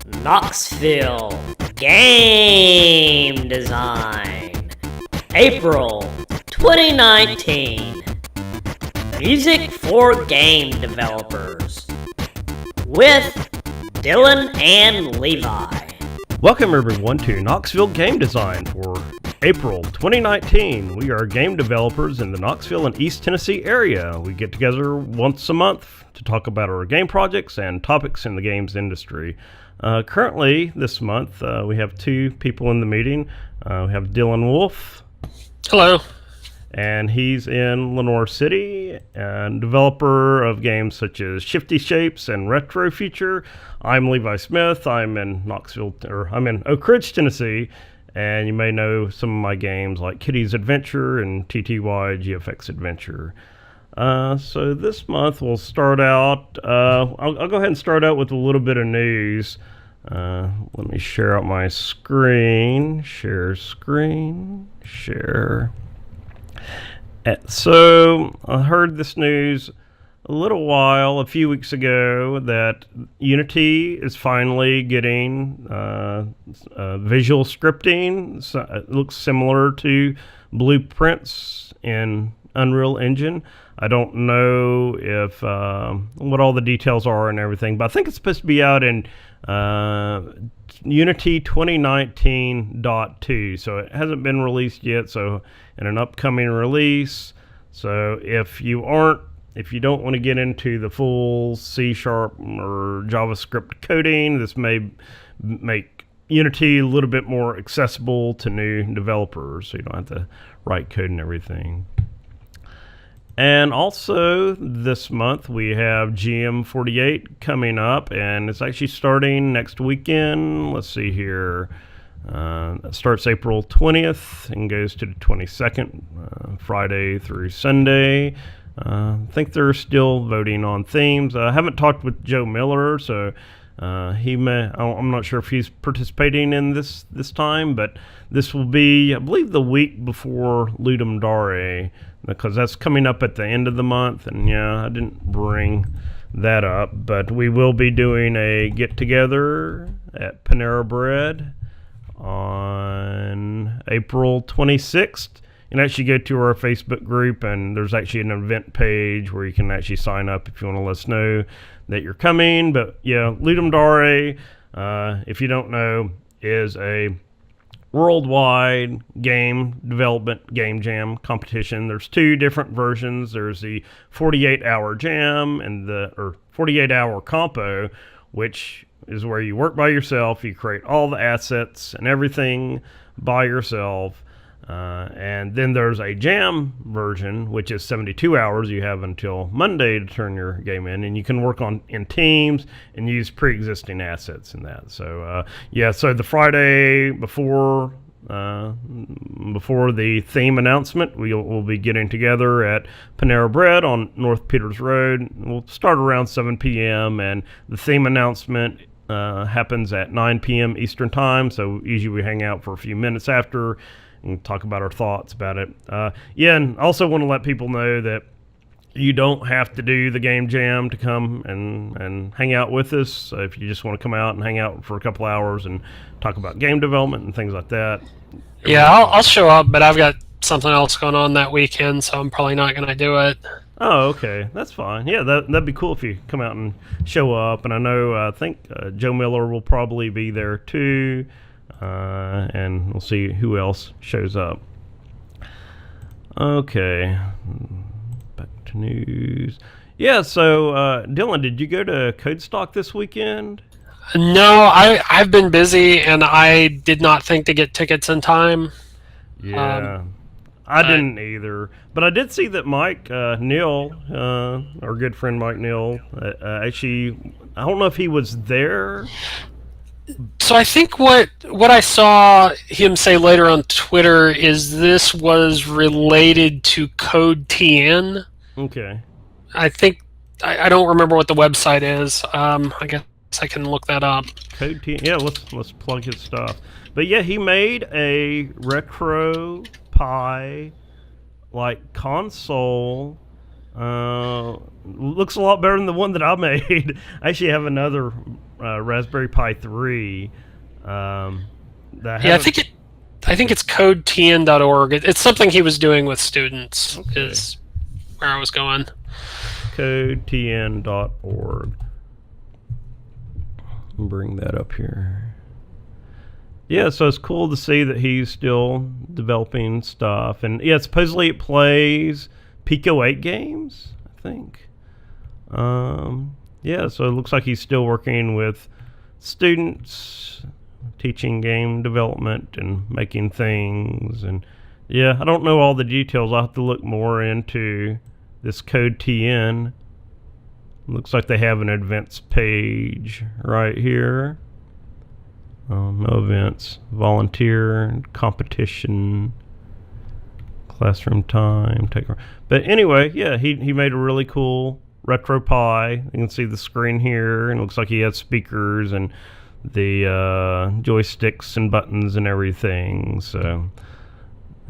Knoxville Game Design, April 2019. Music for game developers with Dylan and Levi. Welcome everyone to Knoxville Game Design for April 2019. We are game developers in the Knoxville and East Tennessee area. We get together once a month to talk about our game projects and topics in the games industry. Currently, this month, we have two people in the meeting. We have Dylan Wolf. Hello. And he's in Lenore City, and developer of games such as Shifty Shapes and Retro Future. I'm Levi Smith. I'm in Oak Ridge, Tennessee, and you may know some of my games like Kitty's Adventure and TTY GFX Adventure. So this month we'll start out, I'll go ahead and start out with a little bit of news. Let me share out my screen. Share. So I heard this news a few weeks ago, that Unity is finally getting visual scripting. So it looks similar to blueprints in Unreal Engine. I don't know if what all the details are and everything, but I think it's supposed to be out in Unity 2019.2, so it hasn't been released yet, so in an upcoming release. So if you don't want to get into the full C# or JavaScript coding, this may make Unity a little bit more accessible to new developers, so you don't have to write code and everything. And also this month we have GM48 coming up, and it's actually starting next weekend. Let's see here. It starts April 20th and goes to the 22nd, Friday through Sunday. I think they're still voting on themes. I haven't talked with Joe Miller, so I'm not sure if he's participating in this time, but this will be, I believe, the week before Ludum Dare, because that's coming up at the end of the month. And yeah, I didn't bring that up, but we will be doing a get-together at Panera Bread on April 26th. You can actually go to our Facebook group, and there's actually an event page where you can actually sign up if you want to let us know that you're coming. But yeah, Ludum Dare, if you don't know, is a worldwide game development game jam competition. There's two different versions. There's the 48-hour jam and the 48-hour compo, which is where you work by yourself. You create all the assets and everything by yourself. And then there's a jam version, which is 72 hours. You have until Monday to turn your game in, and you can work in teams and use pre-existing assets in that. So so the Friday before the theme announcement, we'll be getting together at Panera Bread on North Peters Road. We'll start around 7 p.m. and the theme announcement happens at 9 p.m. Eastern Time. So usually we hang out for a few minutes after and talk about our thoughts about it. And I also want to let people know that you don't have to do the game jam to come and hang out with us. So if you just want to come out and hang out for a couple hours and talk about game development and things like that. Yeah, I'll show up, but I've got something else going on that weekend, so I'm probably not going to do it. Oh, okay. That's fine. Yeah, that'd be cool if you come out and show up. And I think Joe Miller will probably be there too. And we'll see who else shows up. Okay, back to news. Yeah, so Dylan, did you go to Codestock this weekend? No, I've been busy, and I did not think to get tickets in time. Yeah, I didn't either. But I did see that Mike Neal, our good friend Mike Neal, actually, I don't know if he was there. So I think what I saw him say later on Twitter is this was related to Code TN. Okay. I think I don't remember what the website is. I guess I can look that up. Code TN. Yeah, let's plug his stuff. But yeah, he made a retro Pi console. Looks a lot better than the one that I made. I actually have another Raspberry Pi 3. I think it's codetn.org. It's something he was doing with students. Okay. Is where I was going. Codetn.org. Bring that up here. Yeah, so it's cool to see that he's still developing stuff, and yeah, supposedly it plays Pico 8 games, I think. Yeah, so it looks like he's still working with students, teaching game development and making things, and yeah, I don't know all the details. I'll have to look more into this CodeTN. Looks like they have an events page right here. No events, volunteer, competition, classroom time, but anyway, yeah, he made a really cool retro Pi. You can see the screen here, and it looks like he has speakers and the joysticks and buttons and everything. So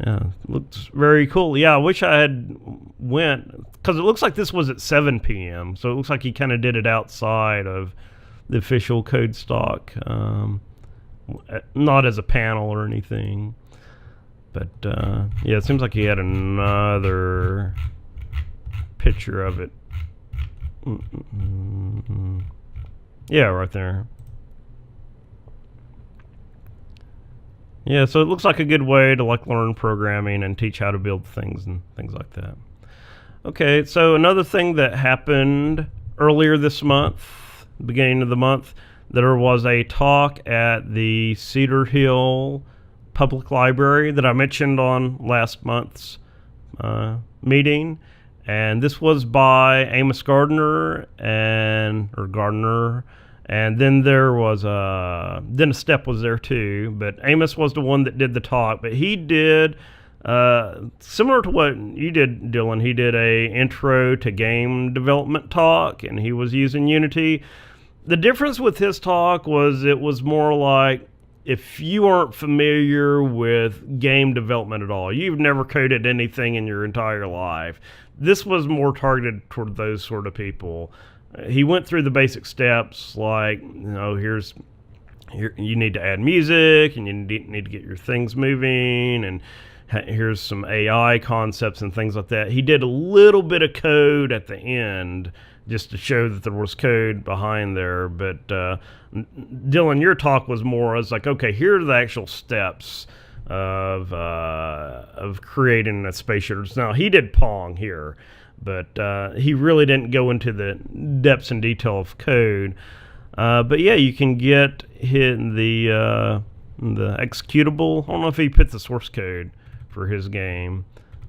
yeah, looks very cool. Yeah, I wish I had went, because it looks like this was at 7 p.m. So it looks like he kind of did it outside of the official code stock. Not as a panel or anything, but yeah, it seems like he had another picture of it. Yeah, right there. Yeah, so it looks like a good way to like learn programming and teach how to build things and things like that. Okay, so another thing that happened earlier this month, beginning of the month, there was a talk at the Cedar Hill Public Library that I mentioned on last month's meeting, and this was by Amos Gardner, and then there was then a Step was there too, but Amos was the one that did the talk, but he did similar to what you did, Dylan. He did a intro to game development talk, and he was using Unity. The difference with his talk was it was more like, if you aren't familiar with game development at all, you've never coded anything in your entire life, this was more targeted toward those sort of people. He went through the basic steps, like, here you need to add music, and you need to get your things moving, and here's some AI concepts and things like that. He did a little bit of code at the end, just to show that there was code behind there. But Dylan, your talk was more as like, okay, here are the actual steps of creating a space shooter. Now, he did Pong here, but he really didn't go into the depths and detail of code. But yeah, you can get the executable. I don't know if he put the source code for his game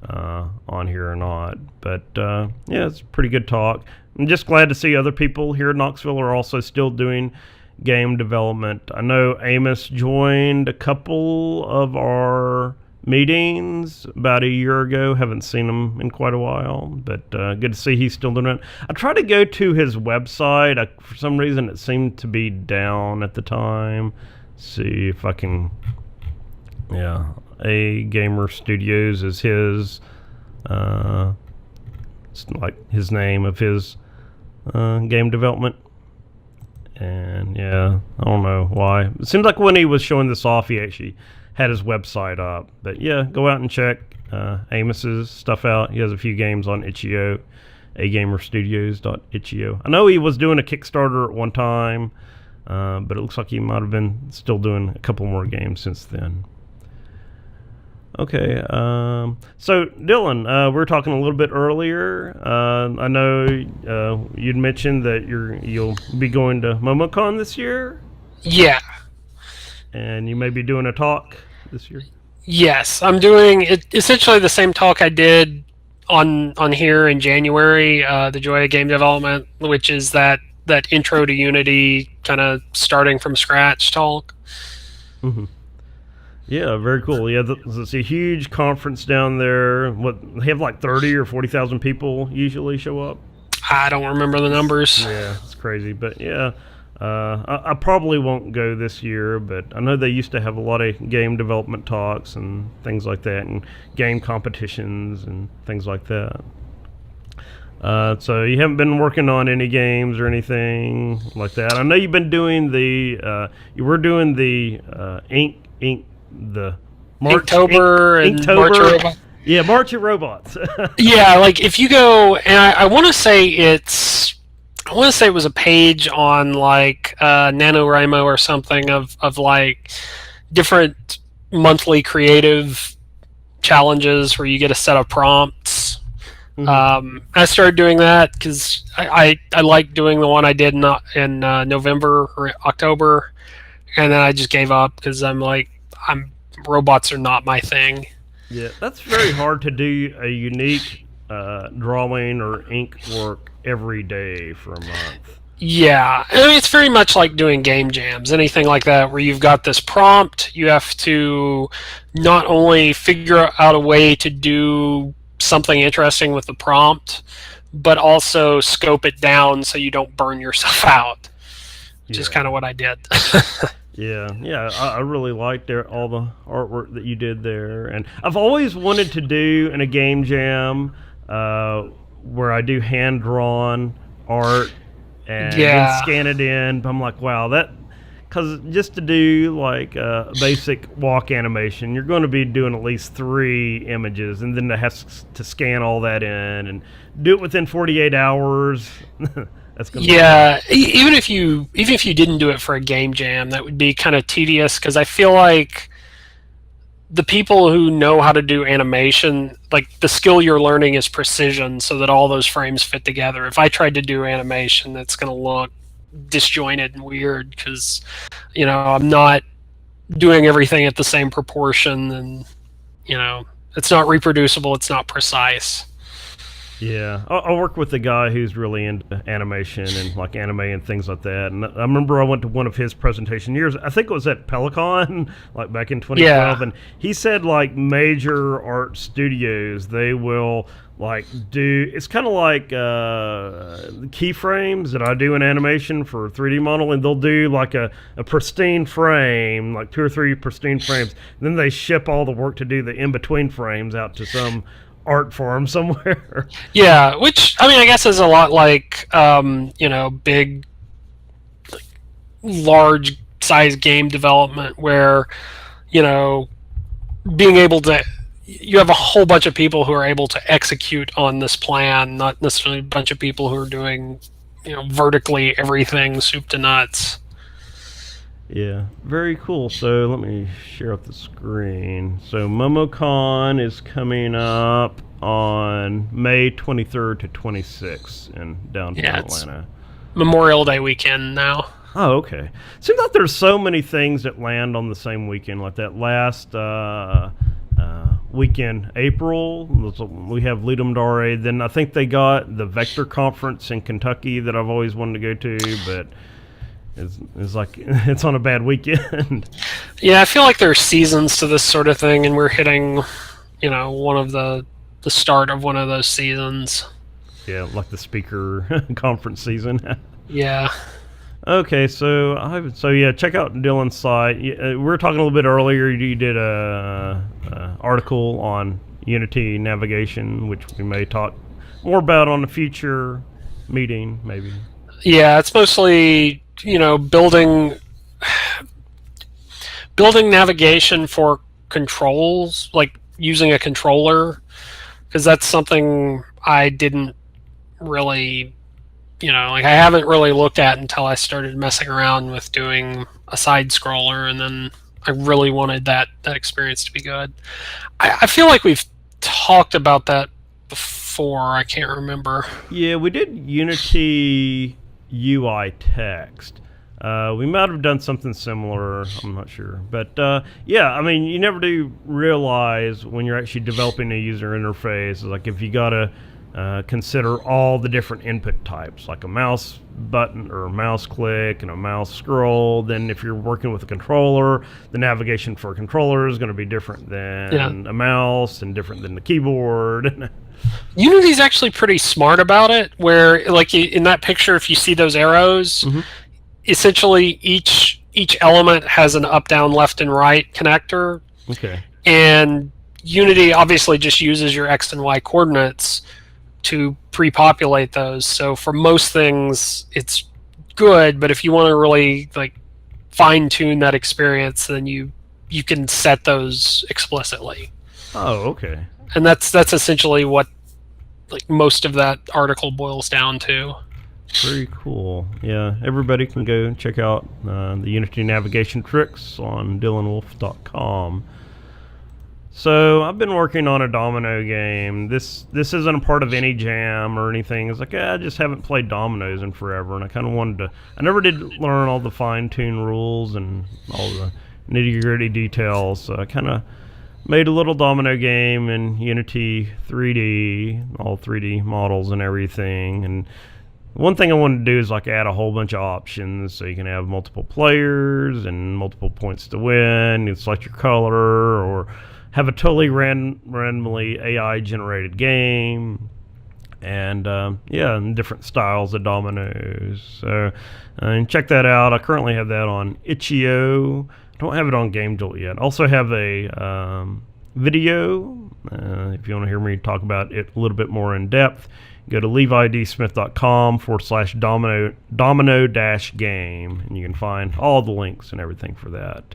on here or not, but yeah, it's a pretty good talk. I'm just glad to see other people here in Knoxville are also still doing game development. I know Amos joined a couple of our meetings about a year ago. Haven't seen him in quite a while, but good to see he's still doing it. I tried to go to his website. For some reason, it seemed to be down at the time. See if I can. Yeah, A Gamer Studios is his. It's like his name of his game development. And yeah, I don't know why. It seems like when he was showing this off, he actually had his website up. But yeah, go out and check Amos's stuff out. He has a few games on itch.io, agamerstudios.itch.io. I know he was doing a Kickstarter at one time, but it looks like he might have been still doing a couple more games since then. Okay, so Dylan, we were talking a little bit earlier. I know you'd mentioned that you'll be going to MomoCon this year. Yeah. And you may be doing a talk this year. Yes, I'm doing essentially the same talk I did on here in January, the Joy of Game Development, which is that intro to Unity, kind of starting from scratch talk. Mm-hmm. Yeah, very cool. Yeah, it's a huge conference down there. What, they have like 30 or 40,000 people usually show up? I don't remember the numbers. Yeah, it's crazy. But yeah, I probably won't go this year, but I know they used to have a lot of game development talks and things like that, and game competitions and things like that. So you haven't been working on any games or anything like that. I know you've been doing you were doing the the Inktober and March of Robots. Yeah, March of Robots. Yeah, like if you go, and I want to say it was a page on like NaNoWriMo or something of like different monthly creative challenges where you get a set of prompts. I started doing that because I liked doing the one I did in November or October, and then I just gave up because robots are not my thing. Yeah, that's very hard to do a unique drawing or ink work every day for a month. Yeah, I mean, it's very much like doing game jams, anything like that, where you've got this prompt, you have to not only figure out a way to do something interesting with the prompt, but also scope it down so you don't burn yourself out, which is kind of what I did. Yeah, I really liked all the artwork that you did there, and I've always wanted to do in a game jam where I do hand-drawn art and then scan it in. But I'm like, wow, because just to do like a basic walk animation, you're going to be doing at least 3 images, and then it has to scan all that in and do it within 48 hours. That's gonna even if you didn't do it for a game jam, that would be kind of tedious because I feel like the people who know how to do animation, like the skill you're learning is precision, so that all those frames fit together. If I tried to do animation, that's going to look disjointed and weird because I'm not doing everything at the same proportion, and it's not reproducible, it's not precise. Yeah, I work with a guy who's really into animation and like anime and things like that. And I remember I went to one of his presentation years. I think it was at Pelicon, like back in 2012. And he said like major art studios, they will like do. It's kind of like keyframes that I do in animation for 3D modeling. They'll do like a pristine frame, like 2 or 3 pristine frames. And then they ship all the work to do the in between frames out to some art form somewhere. Yeah, which I mean, I guess is a lot like big, like, large size game development where being able to, you have a whole bunch of people who are able to execute on this plan, not necessarily a bunch of people who are doing vertically everything soup to nuts. Yeah, very cool. So let me share up the screen. So MomoCon is coming up on May 23rd to 26th in downtown Atlanta. Memorial Day weekend now. Oh, okay. Seems like there's so many things that land on the same weekend. Like that last weekend, April, we have Ludum Dare. Then I think they got the Vector Conference in Kentucky that I've always wanted to go to, but it's like it's on a bad weekend. Yeah, I feel like there are seasons to this sort of thing, and we're hitting, one of the start of one of those seasons. Yeah, like the speaker conference season. Yeah. Okay, so check out Dylan's site. We were talking a little bit earlier. You did a article on Unity navigation, which we may talk more about on a future meeting, maybe. Yeah, it's mostly building navigation for controls, like using a controller, because that's something I didn't really, I haven't really looked at until I started messing around with doing a side scroller, and then I really wanted that experience to be good. I feel like we've talked about that before. I can't remember. Yeah, we did Unity UI text. We might have done something similar, I'm not sure. But yeah, I mean, you never do realize when you're actually developing a user interface, like if you got to consider all the different input types, like a mouse button or a mouse click and a mouse scroll. Then if you're working with a controller, the navigation for a controller is going to be different than a mouse and different than the keyboard. Unity's actually pretty smart about it, where like in that picture, if you see those arrows, essentially each element has an up, down, left, and right connector. Okay. And Unity obviously just uses your X and Y coordinates, to pre-populate those. So for most things, it's good, but if you want to really like fine-tune that experience, then you can set those explicitly. Oh, okay. And that's essentially what like most of that article boils down to. Very cool. Yeah, everybody can go check out the Unity navigation tricks on dylanwolf.com. So I've been working on a domino game. This isn't a part of any jam or anything. It's like, I just haven't played dominoes in forever, and I kind of wanted to. I never did learn all the fine-tuned rules and all the nitty-gritty details. So I kind of made a little domino game in Unity 3D, all 3D models and everything. And one thing I wanted to do is like add a whole bunch of options, so you can have multiple players and multiple points to win. You select your color, or have a totally randomly AI generated game, and and different styles of dominoes. So and check that out. I currently have that on Itch.io. I don't have it on GameJolt yet. Also have a video. If you want to hear me talk about it a little bit more in depth, go to levidsmith.com/domino-game, and you can find all the links and everything for that.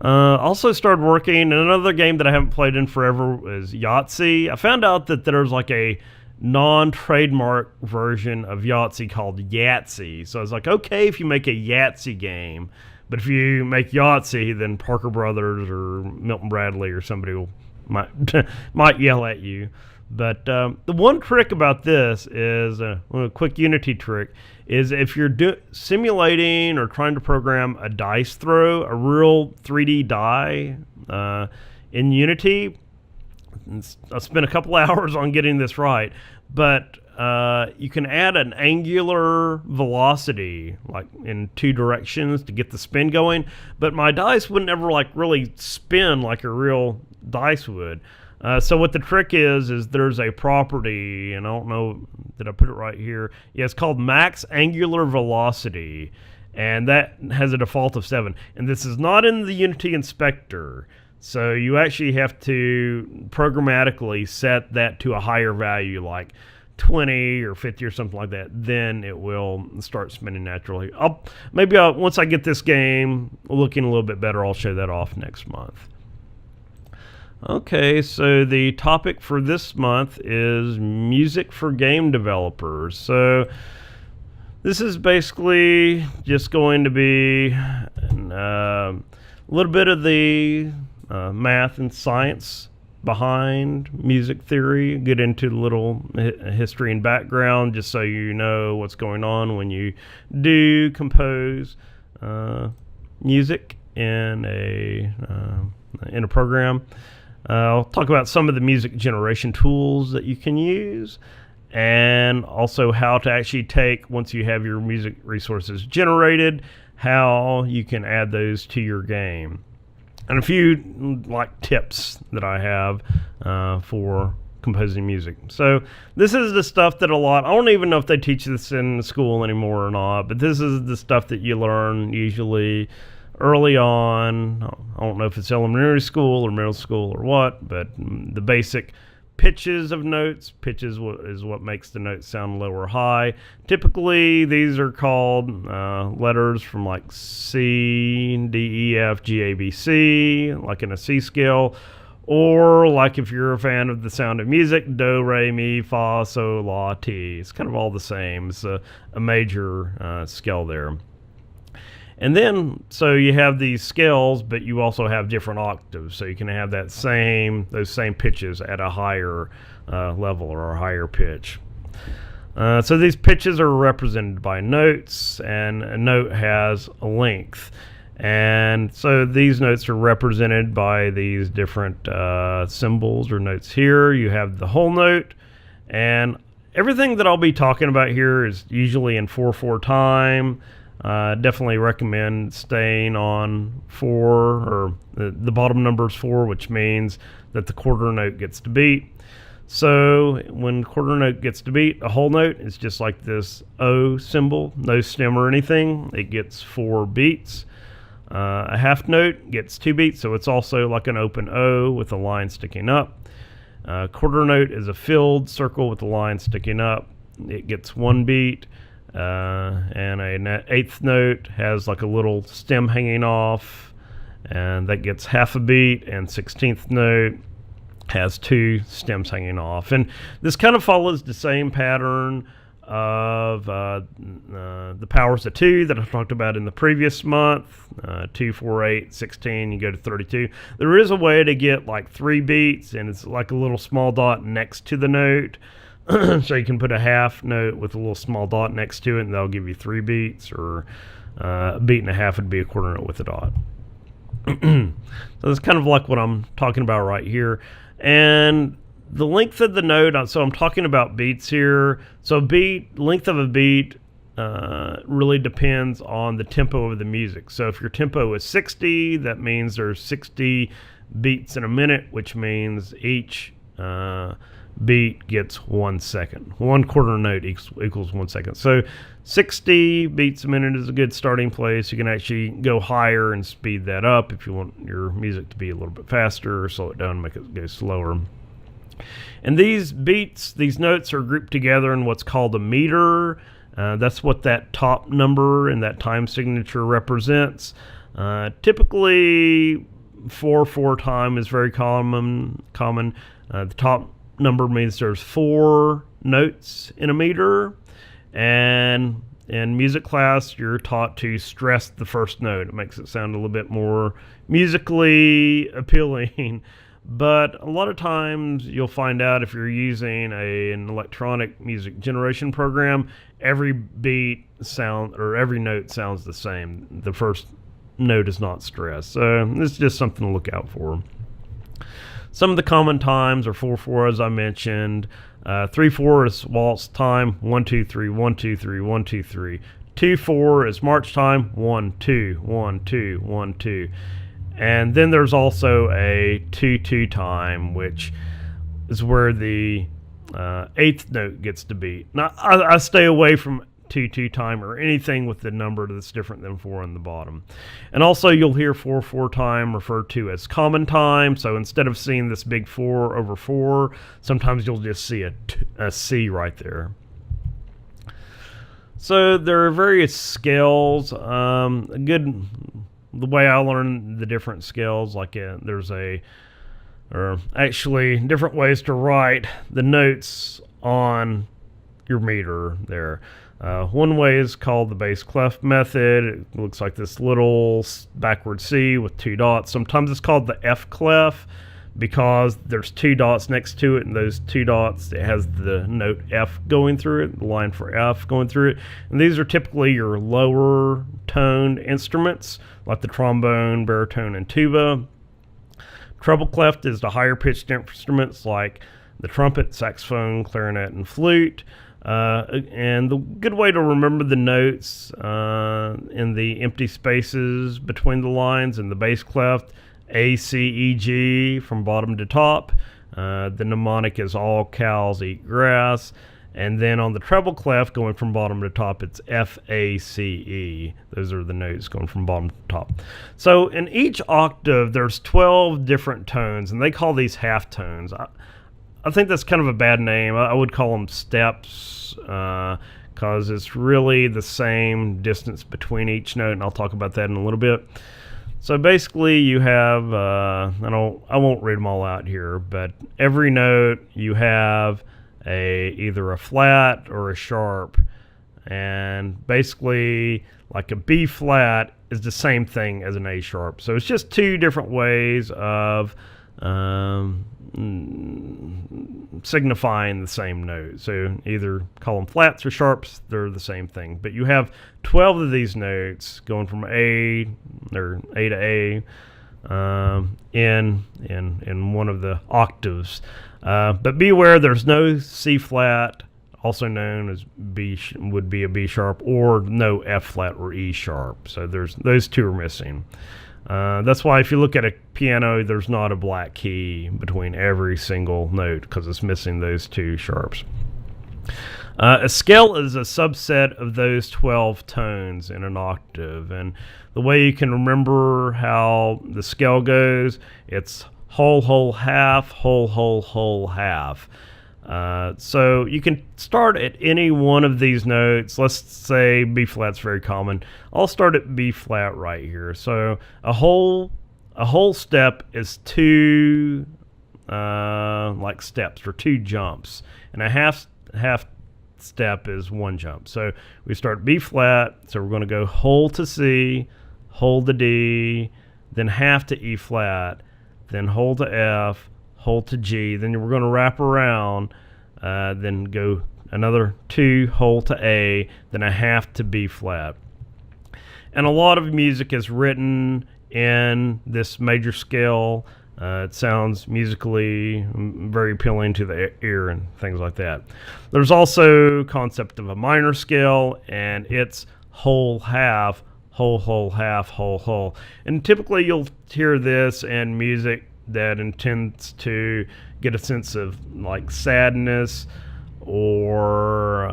Also started working, and another game that I haven't played in forever is Yahtzee. I found out that there's like a non-trademark version of Yahtzee called Yahtzee. So I was like, okay, if you make a Yahtzee game, but if you make Yahtzee, then Parker Brothers or Milton Bradley or somebody might yell at you. But the one trick about this is a quick Unity trick is if you're simulating or trying to program a dice throw, a real 3D die in Unity. I spent a couple hours on getting this right, but you can add an angular velocity like in two directions to get the spin going, but my dice wouldn't ever like really spin like a real dice would. So what the trick is there's a property, and I don't know, did I put it right here? Yeah, it's called max angular velocity, and that has a default of 7. And this is not in the Unity inspector, so you actually have to programmatically set that to a higher value, like 20 or 50 or something like that. Then it will start spinning naturally. Once I get this game looking a little bit better, I'll show that off next month. Okay, so the topic for this month is music for game developers. So this is basically just going to be a little bit of the math and science behind music theory, get into a little history and background just so you know what's going on when you do compose music in a program. I'll talk about some of the music generation tools that you can use, and also how to actually take, once you have your music resources generated, how you can add those to your game. And a few like tips that I have for composing music. So this is the stuff that I don't even know if they teach this in school anymore or not, but this is the stuff that you learn usually early on. I don't know if it's elementary school or middle school or what, but the basic pitches of notes. Pitches is what makes the notes sound low or high. Typically, these are called letters from like C, D, E, F, G, A, B, C, like in a C scale. Or like if you're a fan of The Sound of Music, Do, Re, Mi, Fa, Sol, La, Ti. It's kind of all the same. It's a major scale there. And then, so you have these scales, but you also have different octaves. So you can have those same pitches at a higher level or a higher pitch. So these pitches are represented by notes, and a note has a length. And so these notes are represented by these different symbols or notes here. You have the whole note, and everything that I'll be talking about here is usually in 4/4 time. Definitely recommend staying on 4, or the bottom number is 4, which means that the quarter note gets to beat. So when quarter note gets to beat, a whole note is just like this O symbol, no stem or anything. It gets 4 beats. A half note gets 2 beats, so it's also like an open O with a line sticking up. Quarter note is a filled circle with a line sticking up. It gets 1 beat. And an eighth note has like a little stem hanging off, and that gets half a beat. And 16th note has 2 stems hanging off. And this kind of follows the same pattern of the powers of 2 that I talked about in the previous month. 2, 4, 8, 16, you go to 32. There is a way to get like 3 beats, and it's like a little small dot next to the note. So you can put a half note with a little small dot next to it, and that'll give you 3 beats, or a beat and a half would be a quarter note with a dot. So that's kind of like what I'm talking about right here. And the length of the note, so I'm talking about beats here. So length of a beat really depends on the tempo of the music. So if your tempo is 60, that means there's 60 beats in a minute, which means each beat gets 1 second. 1 quarter note equals 1 second. So 60 beats a minute is a good starting place. You can actually go higher and speed that up if you want your music to be a little bit faster, or slow it down and make it go slower. And these beats, these notes are grouped together in what's called a meter. That's what that top number and that time signature represents. Typically 4/4 time is very common. The top number means there's 4 notes in a meter, and in music class you're taught to stress the first note. It makes it sound a little bit more musically appealing. But a lot of times you'll find out if you're using an electronic music generation program, every beat sound or every note sounds the same. The first note is not stressed. So it's just something to look out for. Some of the common times are 4/4, as I mentioned. 3/4 is waltz time, 1 2 3 1 2 3 1 2 3. 2/4 is march time, 1 2 1 2 1 2. And then there's also a 2/2 time, which is where the 8th note gets to beat. Now I stay away from 2/2 time or anything with the number that's different than 4 on the bottom. And also you'll hear 4/4 time referred to as common time. So instead of seeing this big 4/4, sometimes you'll just see a C right there. So there are various scales. The way I learned the different scales, like or actually different ways to write the notes on your meter there. One way is called the bass clef method. It looks like this little backward C with 2 dots. Sometimes it's called the F clef because there's 2 dots next to it, and those 2 dots, it has the note F going through it, the line for F going through it. And these are typically your lower toned instruments, like the trombone, baritone, and tuba. Treble clef is the higher pitched instruments like the trumpet, saxophone, clarinet, and flute. And the good way to remember the notes in the empty spaces between the lines in the bass clef, A, C, E, G from bottom to top. The mnemonic is all cows eat grass. And then on the treble clef, going from bottom to top, it's F, A, C, E. Those are the notes going from bottom to top. So in each octave, there's 12 different tones, and they call these half tones. I think that's kind of a bad name. I would call them steps because it's really the same distance between each note, and I'll talk about that in a little bit. So basically you have, I won't read them all out here, but every note you have either a flat or a sharp, and basically like a B flat is the same thing as an A sharp. So it's just 2 different ways of signifying the same note. So either call them flats or sharps, they're the same thing. But you have 12 of these notes going from A to A in one of the octaves. But beware, there's no C flat, also known as B would be a B sharp, or no F flat or E sharp. So those 2 are missing. That's why if you look at a piano, there's not a black key between every single note because it's missing those 2 sharps. A scale is a subset of those 12 tones in an octave, and the way you can remember how the scale goes, it's whole, whole, half, whole, whole, whole, half. So you can start at any one of these notes. Let's say B flat's very common. I'll start at B flat right here. So a whole step is two like steps, or two jumps, and a half step is one jump. So we start B flat, so we're going to go whole to C, whole to D, then half to E flat, then whole to F, whole to G, then we're going to wrap around, then go another two, whole to A, then a half to B flat. And a lot of music is written in this major scale. It sounds musically very appealing to the ear and things like that. There's also concept of a minor scale, and it's whole, half, whole, whole, half, whole, whole. And typically you'll hear this in music that intends to get a sense of like sadness, or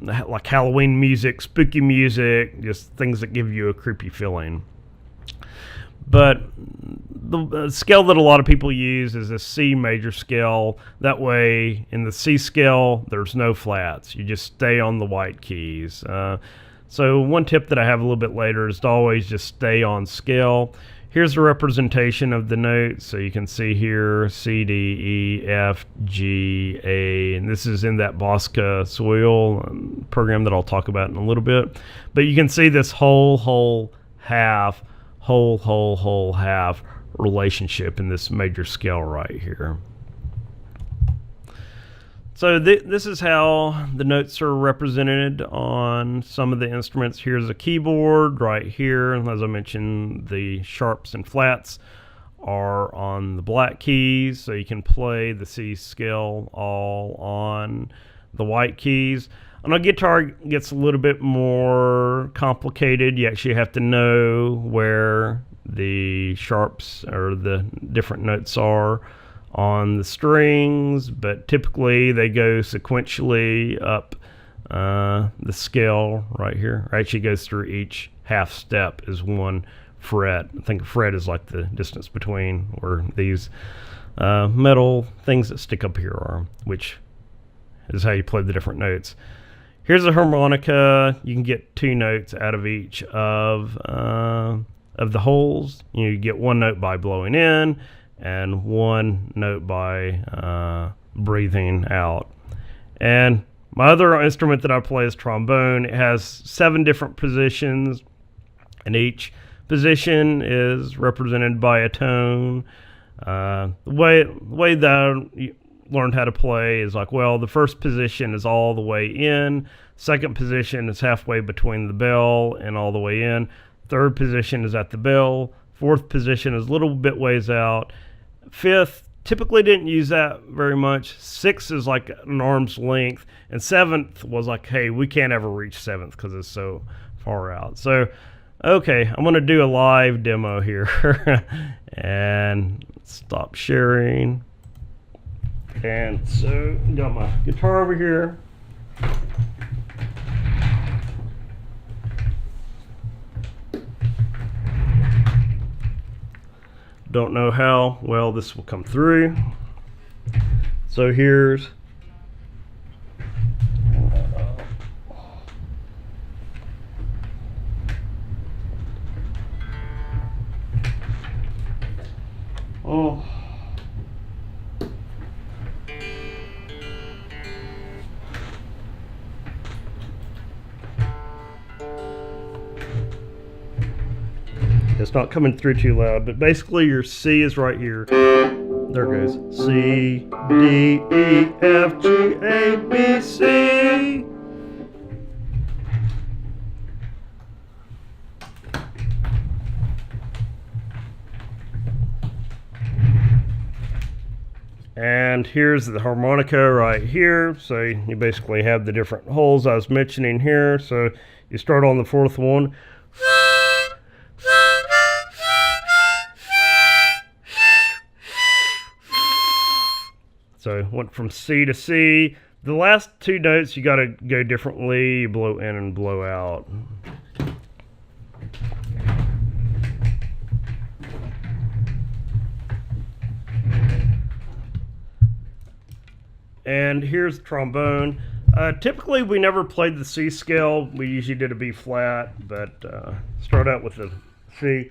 like Halloween music, spooky music, just things that give you a creepy feeling. But the scale that a lot of people use is a C major scale. That way, in the C scale, there's no flats. You just stay on the white keys. So one tip that I have a little bit later is to always just stay on scale. Here's a representation of the notes. So you can see here C, D, E, F, G, A, and this is in that Bosca Soil program that I'll talk about in a little bit. But you can see this whole, whole, half, whole, whole, whole, half relationship in this major scale right here. So this is how the notes are represented on some of the instruments. Here's a keyboard right here. As I mentioned, the sharps and flats are on the black keys, so you can play the C scale all on the white keys. On a guitar, it gets a little bit more complicated. You actually have to know where the sharps or the different notes are on the strings, but typically they go sequentially up the scale right here. It actually goes through each half step as one fret. I think a fret is like the distance between where these metal things that stick up here are, which is how you play the different notes. Here's a harmonica. You can get two notes out of each of the holes. You get one note by blowing in, and one note by breathing out. And my other instrument that I play is trombone. It has 7 different positions, and each position is represented by a tone. The way that I learned how to play is like, well, the first position is all the way in, second position is halfway between the bell and all the way in, third position is at the bell, fourth position is a little bit ways out, fifth, typically didn't use that very much, sixth is like an arm's length, and seventh was like, hey, we can't ever reach seventh because it's so far out. So okay, I'm going to do a live demo here and stop sharing. And so got my guitar over here. Don't know how well this will come through. So here's it's not coming through too loud, but basically your C is right here. There it goes. C, D, E, F, G, A, B, C. And here's the harmonica right here. So you basically have the different holes I was mentioning here. So you start on the fourth one. So went from C to C. The last two notes you got to go differently. You blow in and blow out. And here's the trombone. Typically, we never played the C scale. We usually did a B flat, but start out with the C.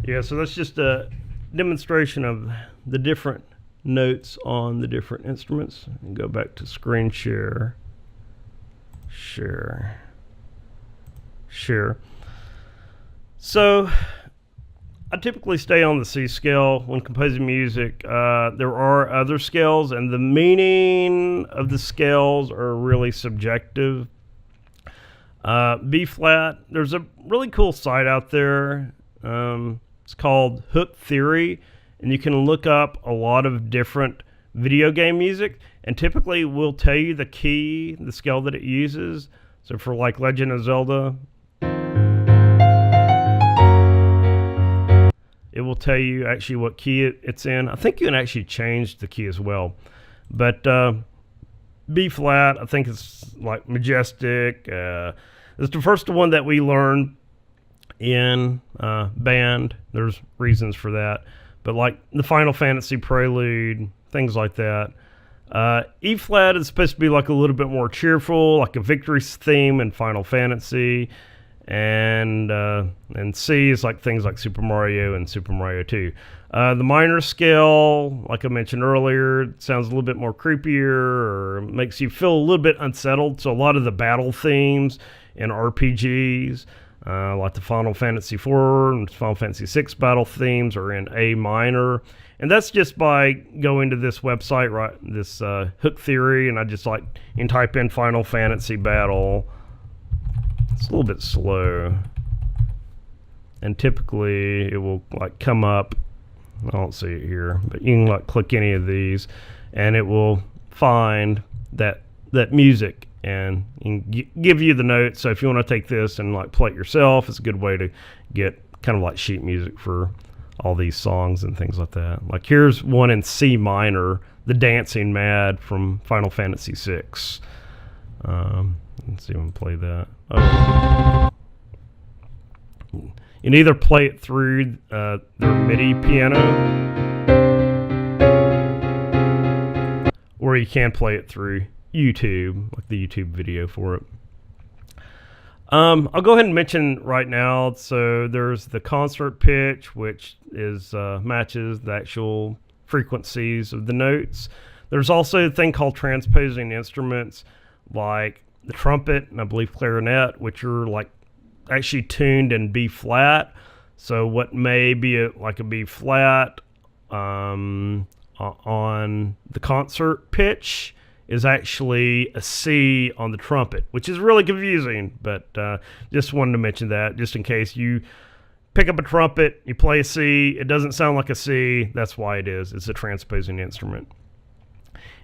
Yeah, so that's just a demonstration of the different notes on the different instruments. And go back to screen share. Share. So I typically stay on the C scale when composing music. There are other scales, and the meaning of the scales are really subjective. B flat, there's a really cool site out there. It's called Hook Theory, and you can look up a lot of different video game music, and typically will tell you the key, the scale that it uses. So for like Legend of Zelda, it will tell you actually what key it's in. I think you can actually change the key as well. But B flat, I think it's like majestic. It's the first one that we learned in band. There's reasons for that. But like the Final Fantasy Prelude, things like that. E flat is supposed to be like a little bit more cheerful, like a victory theme in Final Fantasy. And C is like things like Super Mario and Super Mario 2. The minor scale, like I mentioned earlier, sounds a little bit more creepier or makes you feel a little bit unsettled. So a lot of the battle themes in RPGs, like the Final Fantasy 4 and Final Fantasy 6 battle themes are in A minor. And that's just by going to this website, right? This Hook Theory, and I just like, you can type in Final Fantasy battle. It's a little bit slow, and typically it will like come up. I don't see it here, but you can like click any of these, and it will find that music and give you the notes. So if you want to take this and like play it yourself, it's a good way to get kind of like sheet music for all these songs and things like that. Like here's one in C minor, "The Dancing Mad" from Final Fantasy 6. Let's see if we can play that. Oh. You can either play it through their MIDI piano, or you can play it through YouTube, like the YouTube video for it. I'll go ahead and mention right now. So there's the concert pitch, which is matches the actual frequencies of the notes. There's also a thing called transposing instruments, like the trumpet and I believe clarinet, which are like actually tuned in B flat. So what may be a B flat on the concert pitch is actually a C on the trumpet, which is really confusing. But just wanted to mention that just in case you pick up a trumpet, you play a C, it doesn't sound like a C. That's why it is. It's a transposing instrument.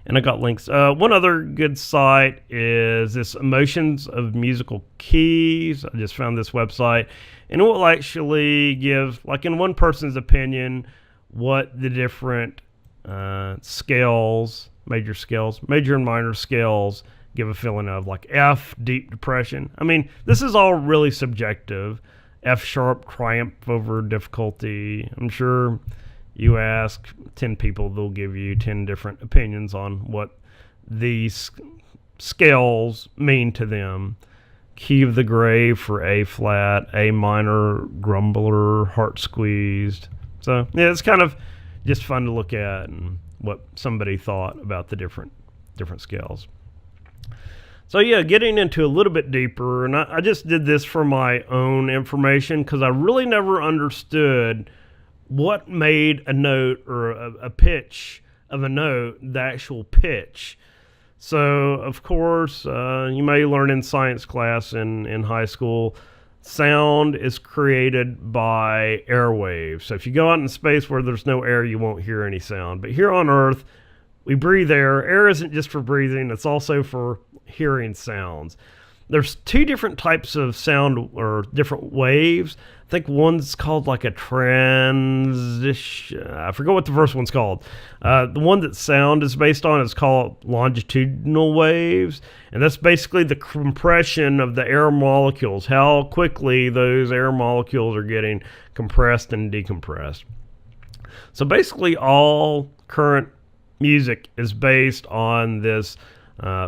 And I got links. One other good site is this Emotions of Musical Keys. I just found this website. And it will actually give, like in one person's opinion, what the different scales, major and minor scales, give a feeling of. Like F, deep depression. I mean, this is all really subjective. F sharp, triumph over difficulty. I'm sure you ask 10 people, they'll give you 10 different opinions on what these scales mean to them. Key of the grave for A flat, A minor, grumbler, heart squeezed. So yeah, it's kind of just fun to look at and what somebody thought about the different scales. So yeah, getting into a little bit deeper, and I just did this for my own information because I really never understood what made a note or a pitch of a note the actual pitch. So, of course, you may learn in science class in high school, sound is created by airwaves. So if you go out in space where there's no air, you won't hear any sound. But here on Earth, we breathe air. Air isn't just for breathing, it's also for hearing sounds. there's two different types of sound or different waves. I think one's called like a transition. I forget what the first one's called. The one that sound is based on is called longitudinal waves. And that's basically the compression of the air molecules, how quickly those air molecules are getting compressed and decompressed. So basically all current music is based on this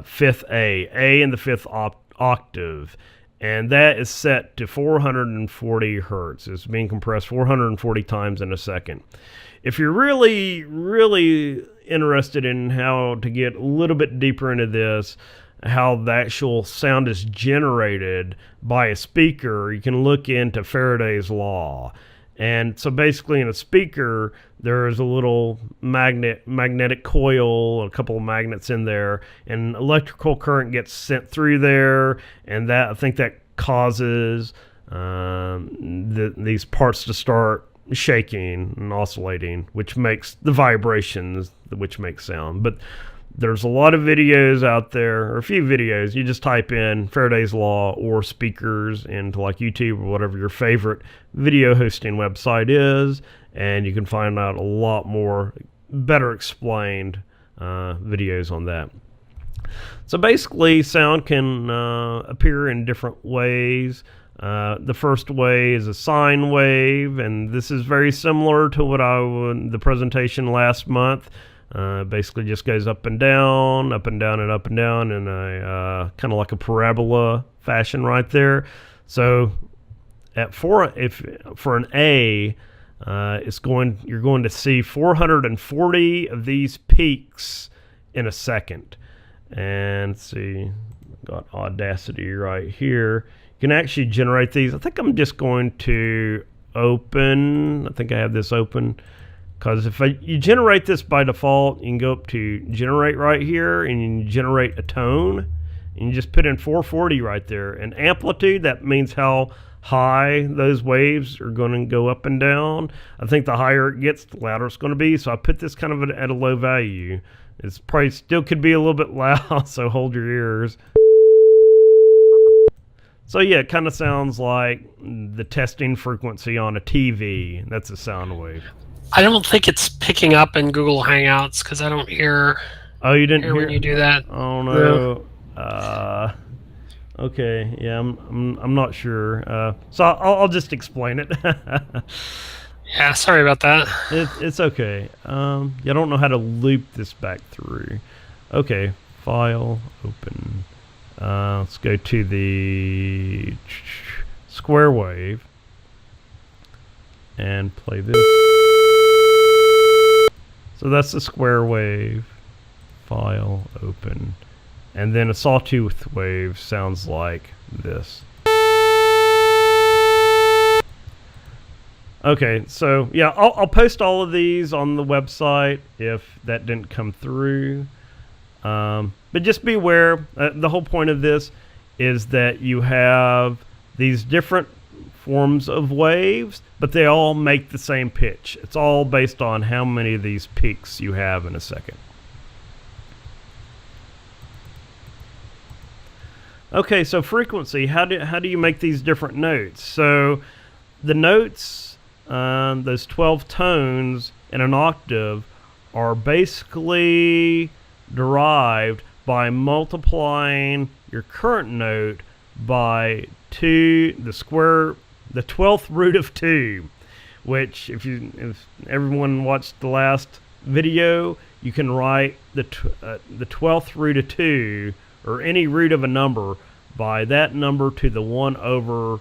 fifth A in the fifth octave. And that is set to 440 hertz. It's being compressed 440 times in a second. If you're really, really interested in how to get a little bit deeper into this, how the actual sound is generated by a speaker, you can look into Faraday's law. And so basically in a speaker, there's a little magnetic coil, a couple of magnets in there, and electrical current gets sent through there, and that I think that causes these parts to start shaking and oscillating, which makes the vibrations, which make sound. But there's a lot of videos out there, or a few videos. You just type in Faraday's Law or speakers into like YouTube or whatever your favorite video hosting website is, and you can find out a lot more better explained videos on that. So basically, sound can appear in different ways. The first way is a sine wave, and this is very similar to what the presentation last month. Basically just goes up and down, up and down, and up and down in a kind of like a parabola fashion right there. So for an A, you're going to see 440 of these peaks in a second. And let's see, got Audacity right here. You can actually generate these. I think I'm just going to open. I think I have this open. Because if you generate this by default, you can go up to generate right here and you can generate a tone. And you just put in 440 right there. And amplitude, that means how high those waves are going to go up and down. I think the higher it gets, the louder it's going to be. So I put this kind of at a low value. It's probably still could be a little bit loud, so hold your ears. So yeah, it kind of sounds like the testing frequency on a TV. That's a sound wave. I don't think it's picking up in Google Hangouts because I don't hear. Oh, you didn't hear when you do that. Oh no. Okay. Yeah, I'm not sure. So I'll just explain it. Yeah, sorry about that. It's okay. I don't know how to loop this back through. Okay, file, open. Let's go to the square wave and play this. So that's the square wave, file, open, and then a sawtooth wave sounds like this. Okay, so yeah, I'll post all of these on the website if that didn't come through. But just be aware, the whole point of this is that you have these different forms of waves, but they all make the same pitch. It's all based on how many of these peaks you have in a second. Okay, so frequency, how do you make these different notes? So the notes, those 12 tones in an octave, are basically derived by multiplying your current note by 2, the 12th root of 2, which if everyone watched the last video, you can write the 12th root of 2, or any root of a number, by that number to the 1 over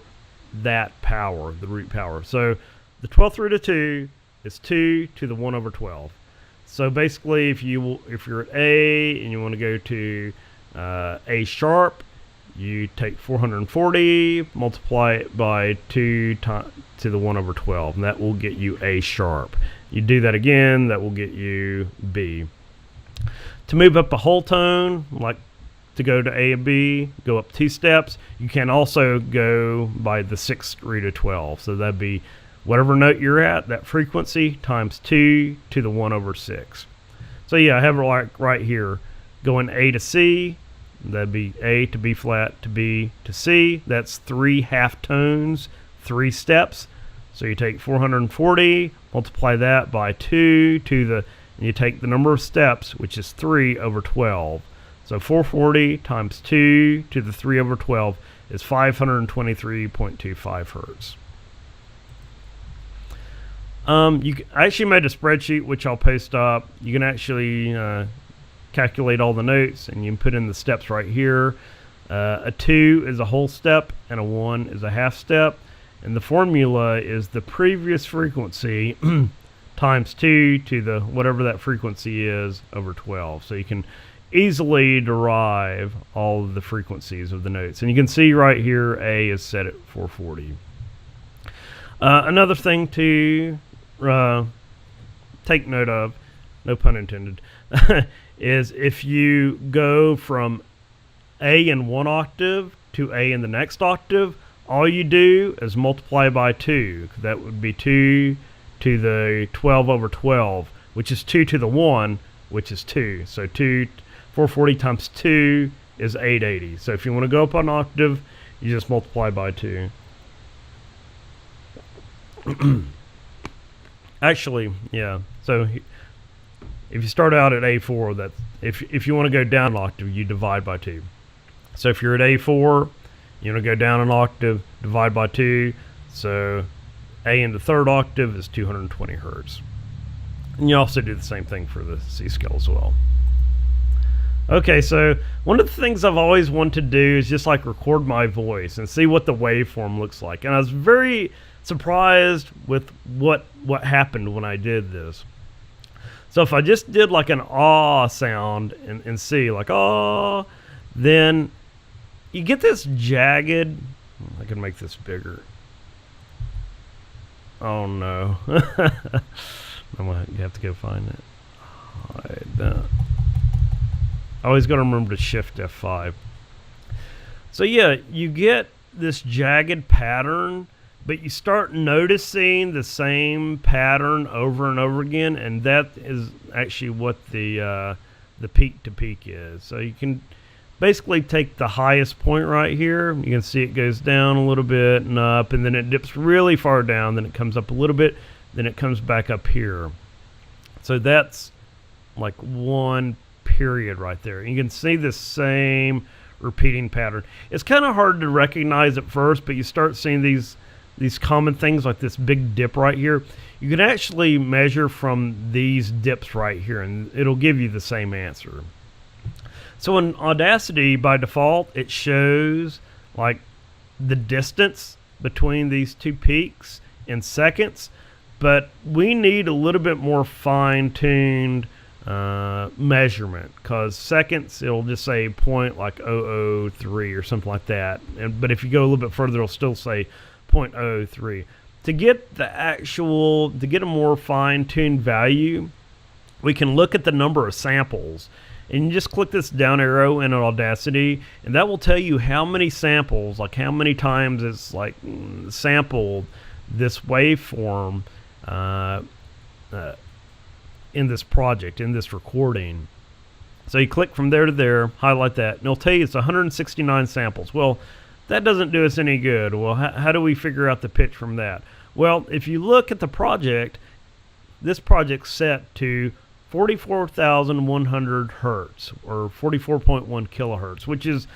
that power, the root power. So the 12th root of 2 is 2 to the 1 over 12. So basically, if you're at A and you want to go to A sharp, you take 440, multiply it by 2 to the 1 over 12, and that will get you A sharp. You do that again, that will get you B. To move up a whole tone, like to go to A and B, go up 2 steps. You can also go by the 6th root of 12. So that'd be whatever note you're at, that frequency, times 2 to the 1 over 6. So yeah, I have it right here. Going A to C, That'd be A to B flat to B to C. That's 3 half tones, 3 steps. So you take 440, multiply that by 2 and you take the number of steps, which is 3 over 12. So 440 times 2 to the 3 over 12 is 523.25 hertz. I actually made a spreadsheet, which I'll post up. You can actually calculate all the notes, and you can put in the steps right here. A 2 is a whole step, and a 1 is a half step. And the formula is the previous frequency times 2 to the whatever that frequency is over 12. So you can easily derive all of the frequencies of the notes. And you can see right here, A is set at 440. Another thing to take note of, no pun intended, is if you go from A in one octave to A in the next octave, all you do is multiply by 2. That would be 2 to the 12 over 12, which is 2 to the 1, which is 2. So 440 times 2 is 880. So if you want to go up an octave, you just multiply by 2. Actually, yeah. So if you start out at A4, that if you want to go down an octave, you divide by 2. So if you're at A4, you want to go down an octave, divide by 2. So A in the third octave is 220 hertz. And you also do the same thing for the C scale as well. Okay, so one of the things I've always wanted to do is just like record my voice and see what the waveform looks like. And I was very surprised with what happened when I did this. So if I just did like an ah sound in C, like ah, then you get this jagged. I can make this bigger. Oh no. I'm gonna have to go find it. Hide that. Always gotta remember to shift F5. So yeah, you get this jagged pattern, but you start noticing the same pattern over and over again, and that is actually what the peak to peak is. So you can basically take the highest point right here. You can see it goes down a little bit and up, and then it dips really far down, then it comes up a little bit, then it comes back up here. So that's like one period right there. You can see the same repeating pattern. It's kind of hard to recognize at first, but you start seeing these common things like this big dip right here. You can actually measure from these dips right here, and it'll give you the same answer. So in Audacity, by default, it shows like the distance between these two peaks in seconds, but we need a little bit more fine-tuned measurement, because seconds, it'll just say point like 003 or something like that. But if you go a little bit further, it'll still say 0.03. To get a more fine-tuned value, we can look at the number of samples. And you just click this down arrow in Audacity, and that will tell you how many samples, like how many times it's like sampled this waveform in this project, in this recording. So you click from there to there, highlight that, and it'll tell you it's 169 samples. Well, that doesn't do us any good. Well, how do we figure out the pitch from that? Well, if you look at the project, this project's set to 44,100 hertz, or 44.1 kilohertz, which is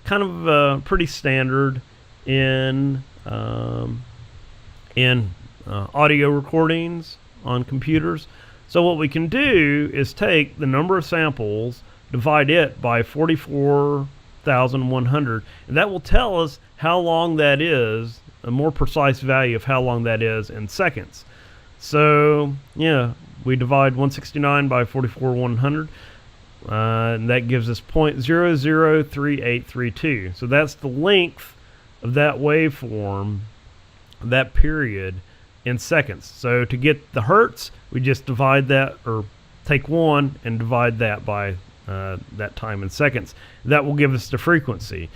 kind of pretty standard in audio recordings on computers. So what we can do is take the number of samples, divide it by 44,100, and that will tell us how long that is, a more precise value of how long that is in seconds. So yeah, we divide 169 by 44,100, and that gives us 0.003832. So that's the length of that waveform, that period, in seconds. So to get the hertz, we just divide that, or take 1 and divide that by that time in seconds. That will give us the frequency.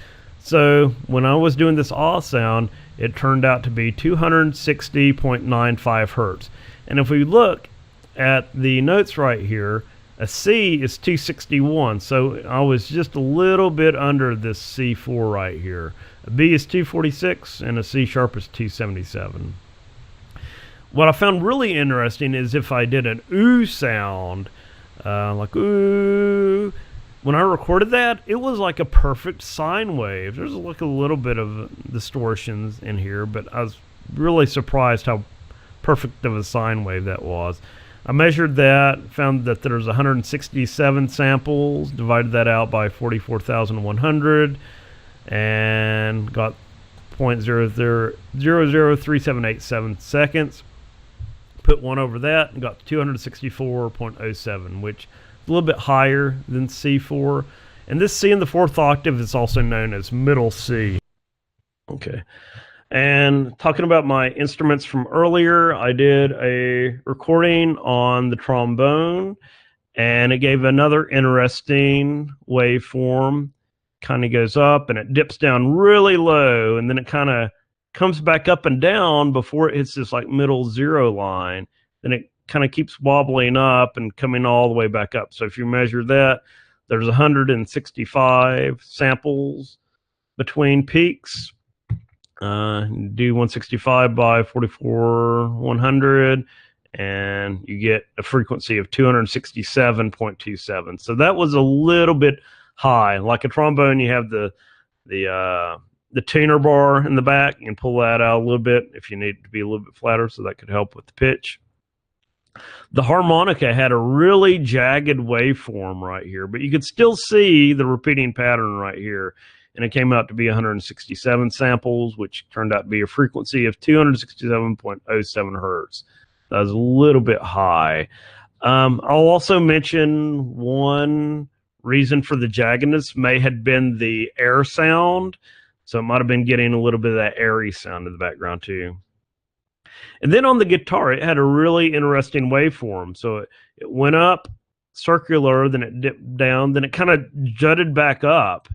So when I was doing this ah sound, it turned out to be 260.95 hertz. And if we look at the notes right here, A C is 261, so I was just a little bit under this C4 right here. A B is 246, and a C sharp is 277. What I found really interesting is if I did an ooh sound, like ooh, when I recorded that, it was like a perfect sine wave. There's like a little bit of distortions in here, but I was really surprised how perfect of a sine wave that was. I measured that, found that there's 167 samples, divided that out by 44,100, and got 0.003787 seconds. Put 1 over that and got 264.07, which is a little bit higher than C4. And this C in the 4th octave is also known as middle C. Okay. And talking about my instruments from earlier, I did a recording on the trombone, and it gave another interesting waveform. Kind of goes up and it dips down really low, and then it kind of comes back up and down before it hits this like middle 0 line. Then it kind of keeps wobbling up and coming all the way back up. So if you measure that, there's 165 samples between peaks. Do 165 by 44,100, and you get a frequency of 267.27. So that was a little bit high. Like a trombone, you have the tuner bar in the back. You can pull that out a little bit if you need it to be a little bit flatter, so that could help with the pitch. The harmonica had a really jagged waveform right here, but you could still see the repeating pattern right here. And it came out to be 167 samples, which turned out to be a frequency of 267.07 hertz. That was a little bit high. I'll also mention one reason for the jaggedness may have been the air sound. So it might have been getting a little bit of that airy sound in the background too. And then on the guitar, it had a really interesting waveform. So it went up circular, then it dipped down, then it kind of jutted back up,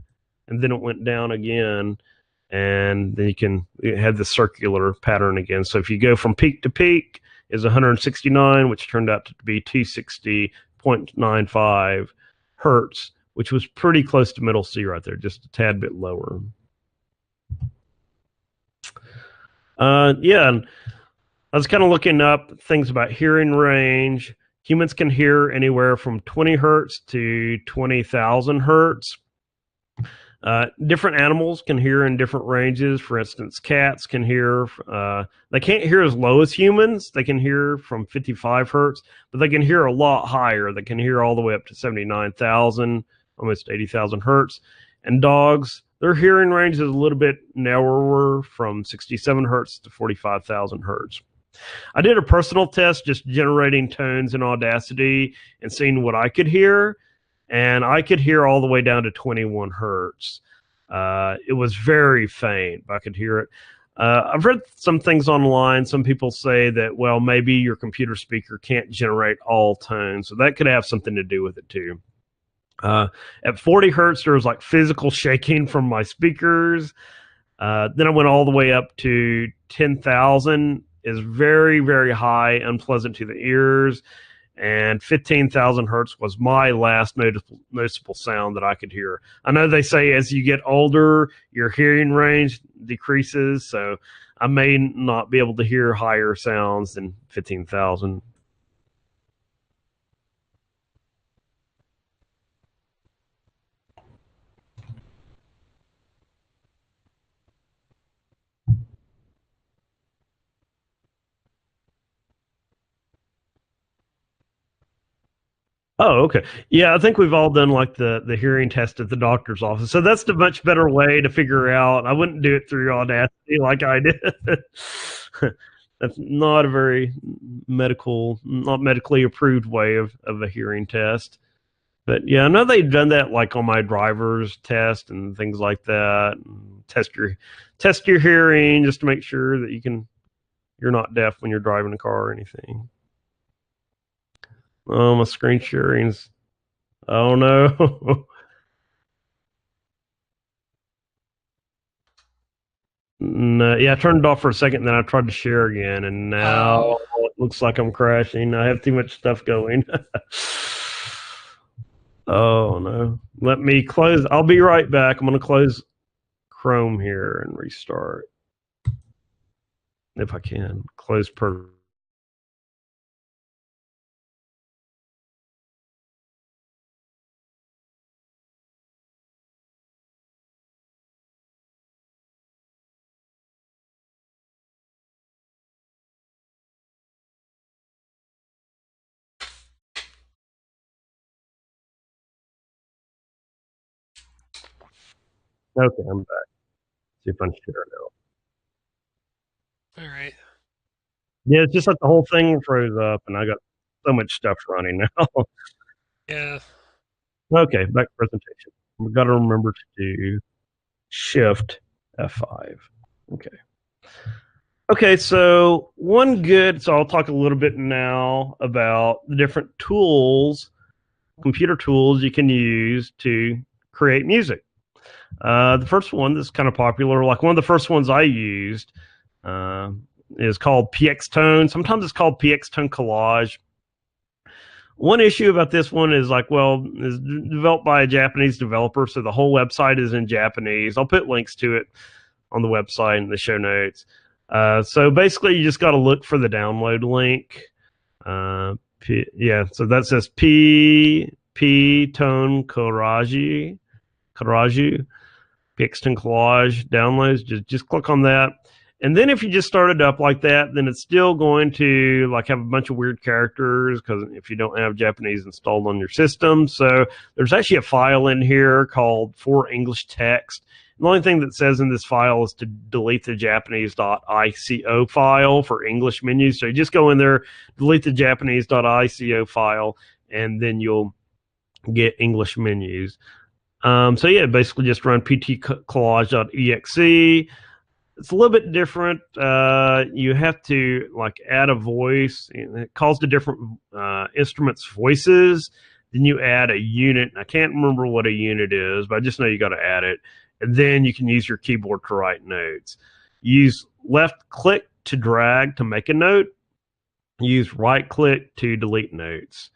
and then it went down again, and then it had the circular pattern again. So if you go from peak to peak, is 169, which turned out to be 260.95 hertz, which was pretty close to middle C right there, just a tad bit lower. Yeah, and I was kind of looking up things about hearing range. Humans can hear anywhere from 20 hertz to 20,000 hertz. Different animals can hear in different ranges. For instance, cats can hear, they can't hear as low as humans. They can hear from 55 hertz, but they can hear a lot higher. They can hear all the way up to 79,000, almost 80,000 hertz. And dogs, their hearing range is a little bit narrower, from 67 hertz to 45,000 hertz. I did a personal test just generating tones in Audacity and seeing what I could hear. And I could hear all the way down to 21 hertz. It was very faint, but I could hear it. I've read some things online. Some people say that, well, maybe your computer speaker can't generate all tones, so that could have something to do with it too. At 40 hertz, there was like physical shaking from my speakers. Then I went all the way up to 10,000. Is very, very high, unpleasant to the ears. And 15,000 hertz was my last noticeable sound that I could hear. I know they say as you get older, your hearing range decreases, so I may not be able to hear higher sounds than 15,000. Oh, okay. Yeah, I think we've all done like the hearing test at the doctor's office. So that's the much better way to figure out. I wouldn't do it through Audacity like I did. That's not a very not medically approved way of a hearing test. But yeah, I know they've done that like on my driver's test and things like that. Test your hearing just to make sure that you're not deaf when you're driving a car or anything. Oh, my screen sharing's. Oh no. No, yeah, I turned it off for a second, and then I tried to share again, and now it looks like I'm crashing. I have too much stuff going. Oh no. Let me close. I'll be right back. I'm going to close Chrome here and restart. If I can. Close per. Okay, I'm back. See if I can share now. All right. Yeah, it's just like the whole thing froze up, and I got so much stuff running now. Yeah. Okay, back to presentation. We've got to remember to do Shift F5. Okay. Okay, so I'll talk a little bit now about the different tools, computer tools you can use to create music. The first one that's kind of popular, like one of the first ones I used, uh, is called PX Tone. Sometimes it's called PX Tone Collage. One issue about this one is it's developed by a Japanese developer, so the whole website is in Japanese. I'll put links to it on the website in the show notes. So basically, you just got to look for the download link. So that says P Tone Koraju, Pixton Collage downloads. Just click on that. And then if you just start it up like that, then it's still going to have a bunch of weird characters because if you don't have Japanese installed on your system. So there's actually a file in here called for English text. The only thing that says in this file is to delete the Japanese.ico file for English menus. So you just go in there, delete the Japanese.ico file, and then you'll get English menus. Basically just run ptcollage.exe. It's a little bit different. You have to add a voice, and it calls the different instruments voices. Then you add a unit. I can't remember what a unit is, but I just know you got to add it. And then you can use your keyboard to write notes. Use left click to drag to make a note. Use right click to delete notes.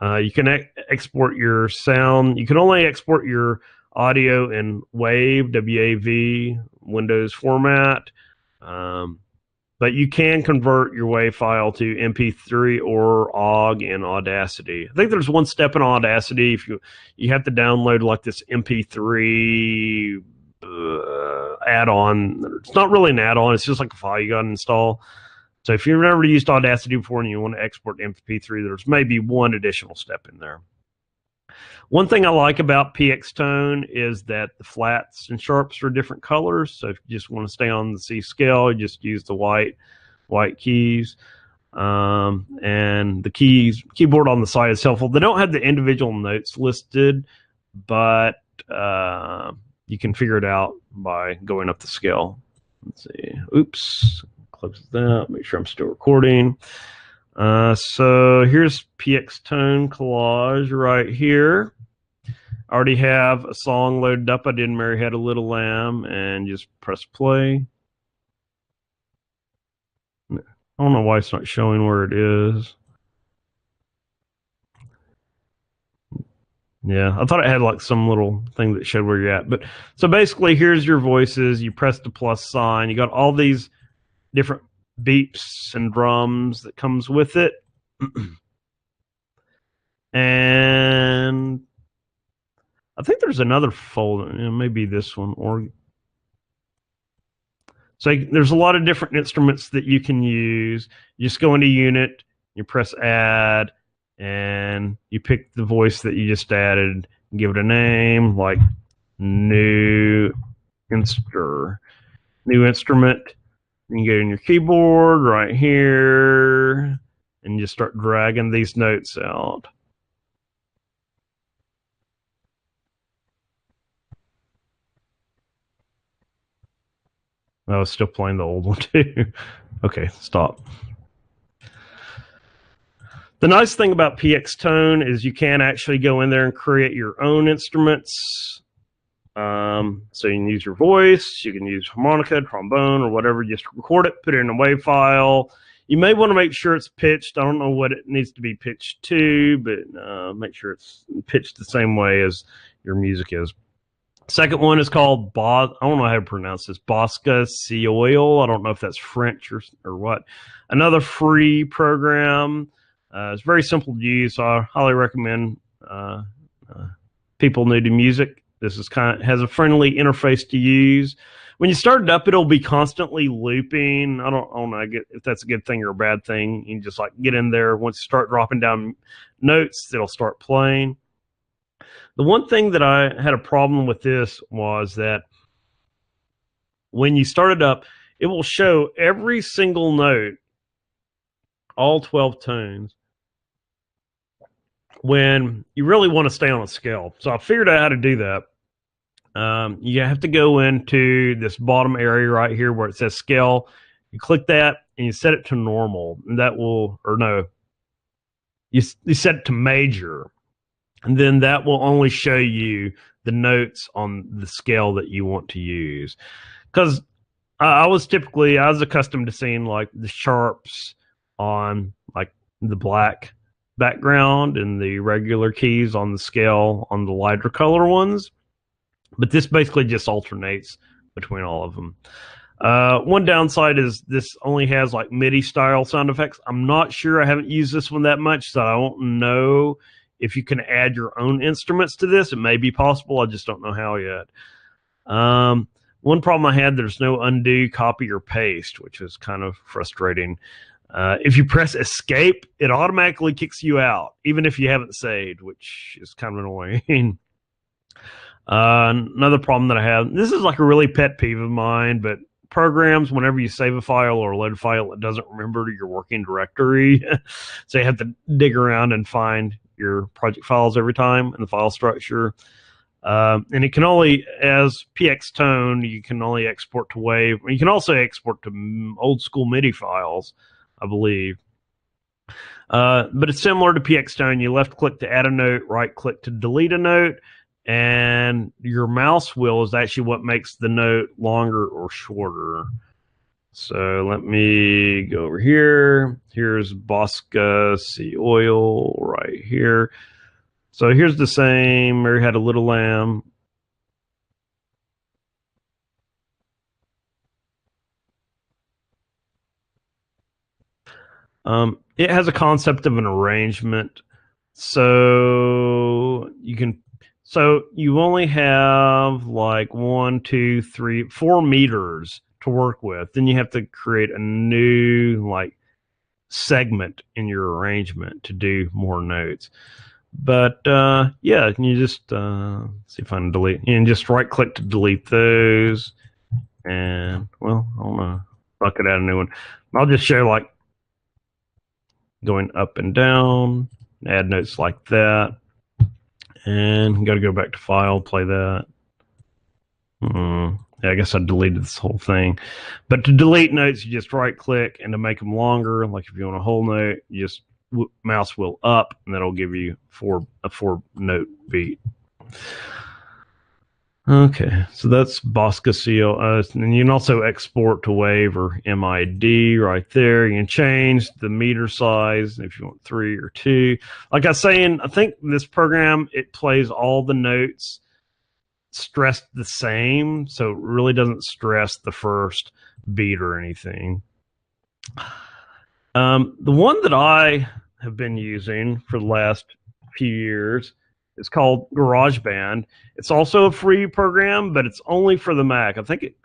You can export your sound. You can only export your audio in WAV, Windows format. But you can convert your WAV file to MP3 or OGG in Audacity. I think there's one step in Audacity. If you have to download this MP3 add-on. It's not really an add-on. It's just like a file you got to install. So if you've never used Audacity before and you want to export MP3, there's maybe one additional step in there. One thing I like about PX Tone is that the flats and sharps are different colors. So if you just want to stay on the C scale, you just use the white keys. And the keyboard on the side is helpful. They don't have the individual notes listed, but you can figure it out by going up the scale. Let's see. Oops. Close that. Make sure I'm still recording. So here's PX Tone Collage right here. I already have a song loaded up. I did Mary Had a Little Lamb, and just press play. I don't know why it's not showing where it is. Yeah, I thought it had some little thing that showed where you're at. But so basically, here's your voices. You press the plus sign. You got all these different beeps and drums that comes with it. And I think there's another folder, maybe this one. So there's a lot of different instruments that you can use. You just go into Unit, you press Add, and you pick the voice that you just added and give it a name, like new instrument. You can get in your keyboard right here and just start dragging these notes out. I was still playing the old one too. Okay, stop. The nice thing about PX Tone is you can actually go in there and create your own instruments. So you can use your voice, you can use harmonica, trombone, or whatever. Just record it, put it in a WAV file. You may want to make sure it's pitched. I don't know what it needs to be pitched to, but make sure it's pitched the same way as your music is. Second one is called I don't know how to pronounce this. Bosca Oil. I don't know if that's French or what. Another free program. It's very simple to use, so I highly recommend people new to music. This is has a friendly interface to use. When you start it up, it'll be constantly looping. I don't know if that's a good thing or a bad thing. You can just like get in there. Once you start dropping down notes, it'll start playing. The one thing that I had a problem with this was that when you start it up, it will show every single note, all 12 tones, when you really want to stay on a scale. So I figured out how to do that. You have to go into this bottom area right here where it says scale. You click that and you set it to normal. And that will, or no, you set it to major. And then that will only show you the notes on the scale that you want to use. Because I was accustomed to seeing like the sharps on like the black background and the regular keys on the scale on the lighter color ones. But this basically just alternates between all of them. One downside is this only has like MIDI style sound effects. I'm not sure. I haven't used this one that much, so I don't know if you can add your own instruments to this. It may be possible. I just don't know how yet. One problem I had, there's no undo, copy, or paste, which is kind of frustrating. If you press escape, it automatically kicks you out, even if you haven't saved, which is kind of annoying. Another problem that I have, this is like a really pet peeve of mine, but programs, whenever you save a file or load a file, it doesn't remember your working directory. So you have to dig around and find your project files every time in the file structure. And it can only, as PX Tone, you can only export to WAV. You can also export to old school MIDI files, I believe. But it's similar to PX Tone. You left click to add a note, right click to delete a note, and your mouse wheel is actually what makes the note longer or shorter. So let me go over here. Here's Bosca Sea Oil right here. So here's the same. Mary Had a Little Lamb. It has a concept of an arrangement. So you only have like 1, 2, 3, 4 meters to work with. Then you have to create a new like segment in your arrangement to do more notes. But yeah, you just see if I can delete. You can just right click to delete those. And well, I don't know if I could add a new one. I'll just show like going up and down, add notes like that. And got to go back to file, play that. Yeah, I guess I deleted this whole thing. But to delete notes, you just right click, and to make them longer, like if you want a whole note, you just mouse wheel up, and that'll give you a 4-note beat. Okay, so that's Bosca Seal. And you can also export to WAV or MID right there. You can change the meter size if you want 3 or 2. Like I was saying, I think this program, it plays all the notes stressed the same, so it really doesn't stress the first beat or anything. The one that I have been using for the last few years is called GarageBand. It's also a free program, but it's only for the Mac. I think it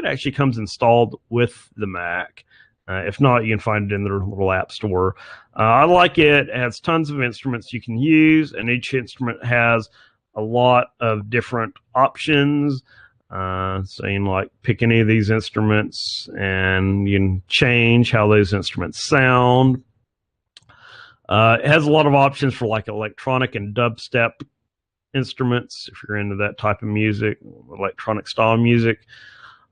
actually comes installed with the Mac. If not, you can find it in their little app store. I like it. It has tons of instruments you can use, and each instrument has a lot of different options. So you can like pick any of these instruments, and you can change how those instruments sound. It has a lot of options for like electronic and dubstep instruments if you're into that type of music, electronic style music.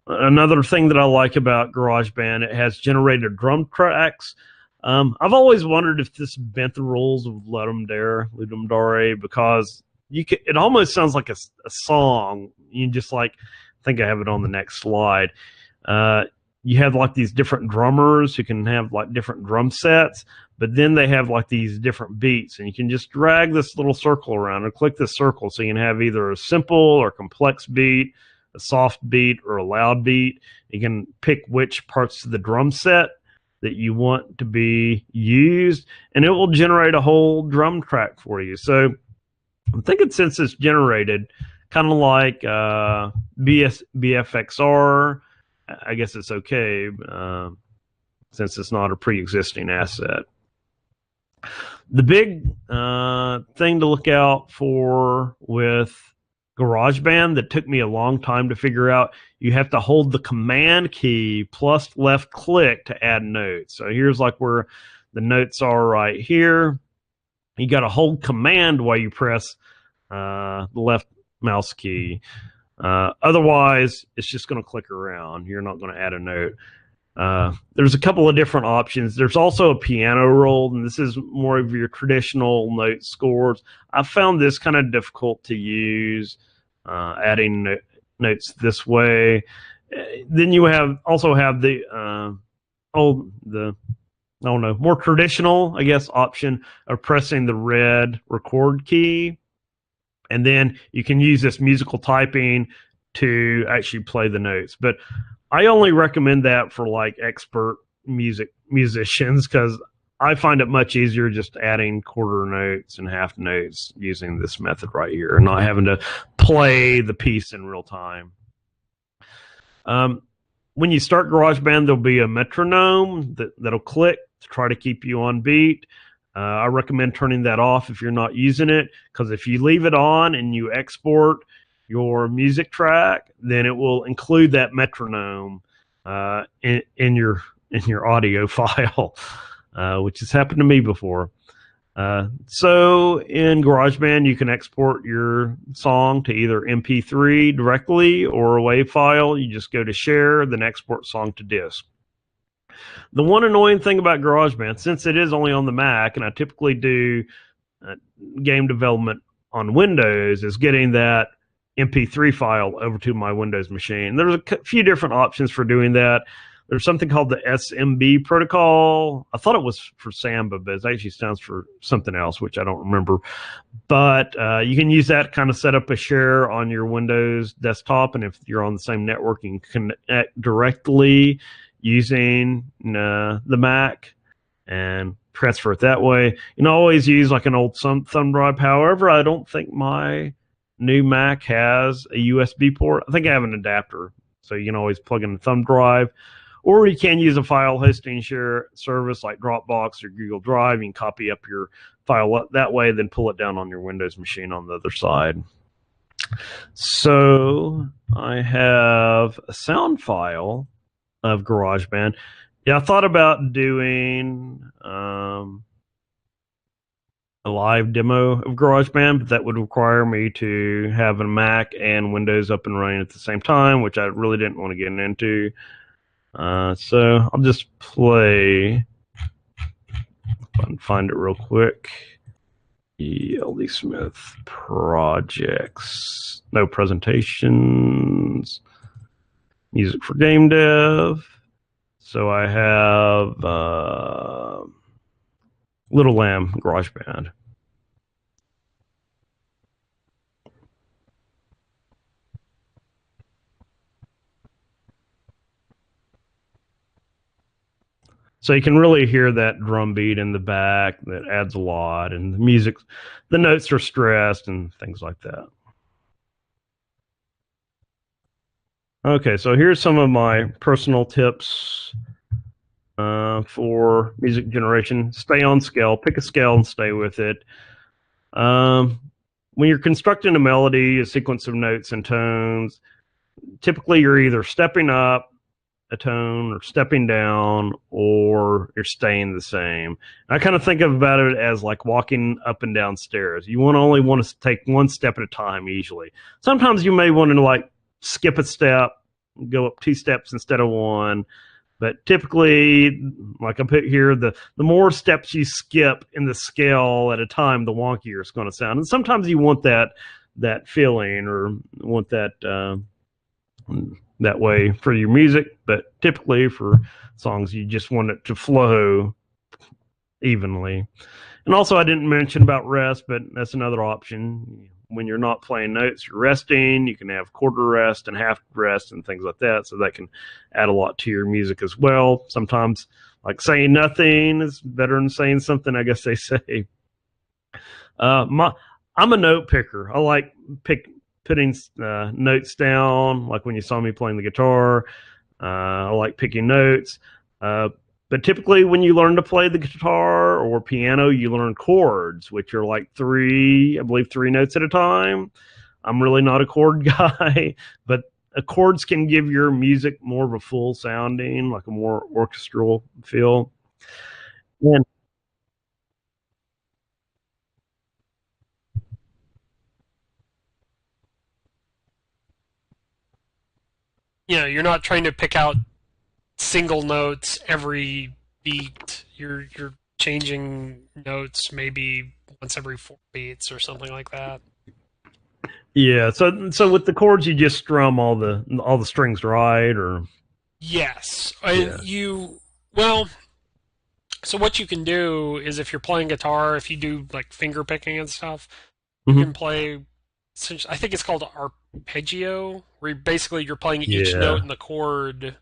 Another thing that I like about GarageBand, it has generated drum tracks. I've always wondered if this bent the rules of Ludum Dare, because it almost sounds like a song. You just like, I think I have it on the next slide. you have like these different drummers who can have like different drum sets, but then they have like these different beats, and you can just drag this little circle around and click this circle so you can have either a simple or complex beat, a soft beat, or a loud beat. You can pick which parts of the drum set that you want to be used, and it will generate a whole drum track for you. So I'm thinking, since it's generated kind of like BFXR, I guess it's okay since it's not a pre-existing asset. The big thing to look out for with GarageBand that took me a long time to figure out, you have to hold the command key plus left click to add notes. So here's like where the notes are right here. You got to hold command while you press the left mouse key. Otherwise, it's just going to click around. You're not going to add a note. There's a couple of different options. There's also a piano roll, and this is more of your traditional note scores. I found this kind of difficult to use, adding notes this way. Then you also have the more traditional, I guess, option of pressing the red record key. And then you can use this musical typing to actually play the notes. But I only recommend that for like expert musicians, because I find it much easier just adding quarter notes and half notes using this method right here, and not having to play the piece in real time. When you start GarageBand, there'll be a metronome that'll click to try to keep you on beat. I recommend turning that off if you're not using it, because if you leave it on and you export your music track, then it will include that metronome in your audio file, which has happened to me before. So in GarageBand, you can export your song to either MP3 directly or a WAV file. You just go to Share, then export song to disk. The one annoying thing about GarageBand, since it is only on the Mac, and I typically do game development on Windows, is getting that MP3 file over to my Windows machine. There's a few different options for doing that. There's something called the SMB protocol. I thought it was for Samba, but it actually stands for something else, which I don't remember. But you can use that, kind of set up a share on your Windows desktop, and if you're on the same network, you can connect directly using the Mac and transfer it that way. You can always use like an old thumb drive. However, I don't think my new Mac has a USB port. I think I have an adapter, so you can always plug in a thumb drive, or you can use a file hosting share service like Dropbox or Google Drive. You can copy up your file that way, then pull it down on your Windows machine on the other side. So I have a sound file of GarageBand. Yeah, I thought about doing a live demo of GarageBand, but that would require me to have a Mac and Windows up and running at the same time, which I really didn't want to get into. So I'll just play, if I can find it real quick. LD Smith projects, no presentations, music for game dev. So I have Little Lamb GarageBand. So you can really hear that drum beat in the back that adds a lot, and the music, the notes are stressed and things like that. Okay, so here's some of my personal tips for music generation. Stay on scale. Pick a scale and stay with it. When you're constructing a melody, a sequence of notes and tones, typically you're either stepping up a tone or stepping down, or you're staying the same. I kind of think about it as like walking up and down stairs. You only want to take one step at a time usually. Sometimes you may want to like skip a step, go up 2 steps instead of 1. But typically, like I put here, the more steps you skip in the scale at a time, the wonkier it's going to sound. And sometimes you want that feeling, or want that that way for your music, but typically for songs you just want it to flow evenly. And also, I didn't mention about rest, but that's another option. When you're not playing notes, you're resting. You can have quarter rest and half rest and things like that. So that can add a lot to your music as well. Sometimes, like saying nothing is better than saying something, I guess they say. I'm a note picker. I like putting notes down, like when you saw me playing the guitar. I like picking notes. But typically, when you learn to play the guitar or piano, you learn chords, which are like three notes at a time. I'm really not a chord guy, but chords can give your music more of a full sounding, like a more orchestral feel. And You're not trying to pick out single notes every beat. You're changing notes maybe once every 4 beats or something like that. yeah, so with the chords, you just strum all the strings right, or Yes, yeah. and well. So what you can do is if you're playing guitar, if you do like finger picking and stuff, you Mm-hmm. can play. I think it's called arpeggio, where basically you're playing each Yeah, note in the chord.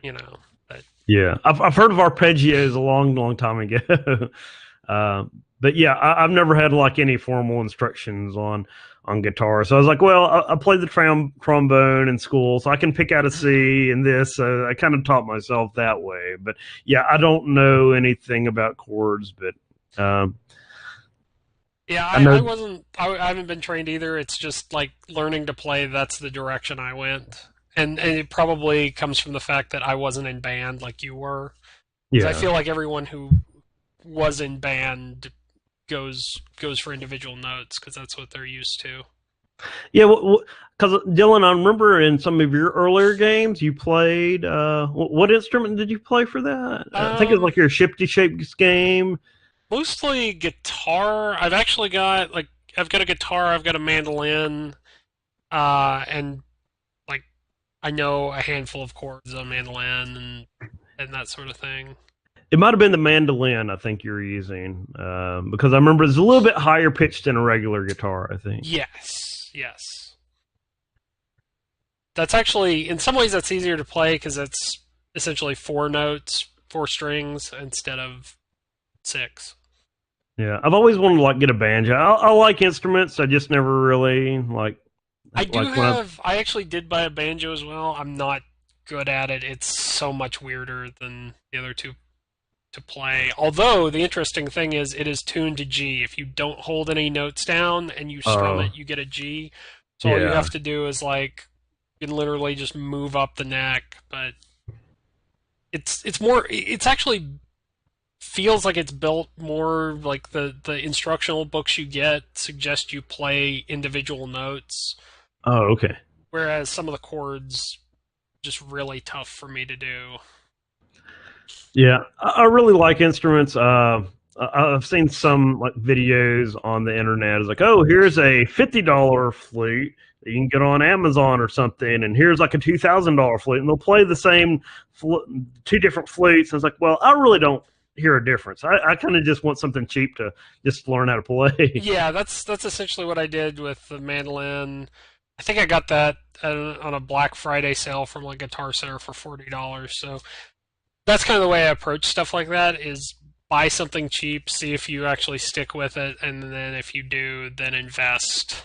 You know, but yeah. I've heard of arpeggios a long time ago. uh, but yeah, I've never had like any formal instructions on guitar. So I was like, well, I played the trombone in school, so I can pick out a C and this. So I kind of taught myself that way. But yeah, I don't know anything about chords, but um, yeah, I know. I wasn't. I haven't been trained either. It's just like learning to play. That's the direction I went, and it probably comes from the fact that I wasn't in band like you were. Because I Yeah, feel like everyone who was in band goes for individual notes because that's what they're used to. yeah. Because Dylan, I remember in some of your earlier games, you played. What instrument did you play for that? I think it was Um, like your Shifty Shapes game. Mostly guitar. I've got a guitar, I've got a mandolin, and like I know a handful of chords on mandolin and that sort of thing. It might have been the mandolin. I think you're using because I remember it's a little bit higher pitched than a regular guitar. I think. Yes, yes. That's actually in some ways that's easier to play because it's essentially 4 notes, 4 strings instead of 6. Yeah, I've always wanted to like get a banjo. I like instruments. I just never really I do like when I. have. I actually did buy a banjo as well. I'm not good at it. It's so much weirder than the other two to play. Although the interesting thing is it is tuned to G. If you don't hold any notes down and you strum Oh, it, you get a G. So all you yeah. have to do is like you can literally just move up the neck, but it's actually feels like it's built more like the instructional books you get suggest you play individual notes, Oh, okay. whereas some of the chords just really tough for me to do. Yeah, I really like instruments. I've seen some like videos on the internet. It's like, oh, here's a $50 flute that you can get on Amazon or something, and here's like a $2,000 flute, and they'll play the same two different flutes. And it's like, well, I really don't hear a difference. I kind of just want something cheap to just learn how to play. Yeah, that's essentially what I did with the mandolin. I think I got that on a Black Friday sale from like Guitar Center for $40. So that's kind of the way I approach stuff like that: is buy something cheap, see if you actually stick with it, and then if you do, then invest.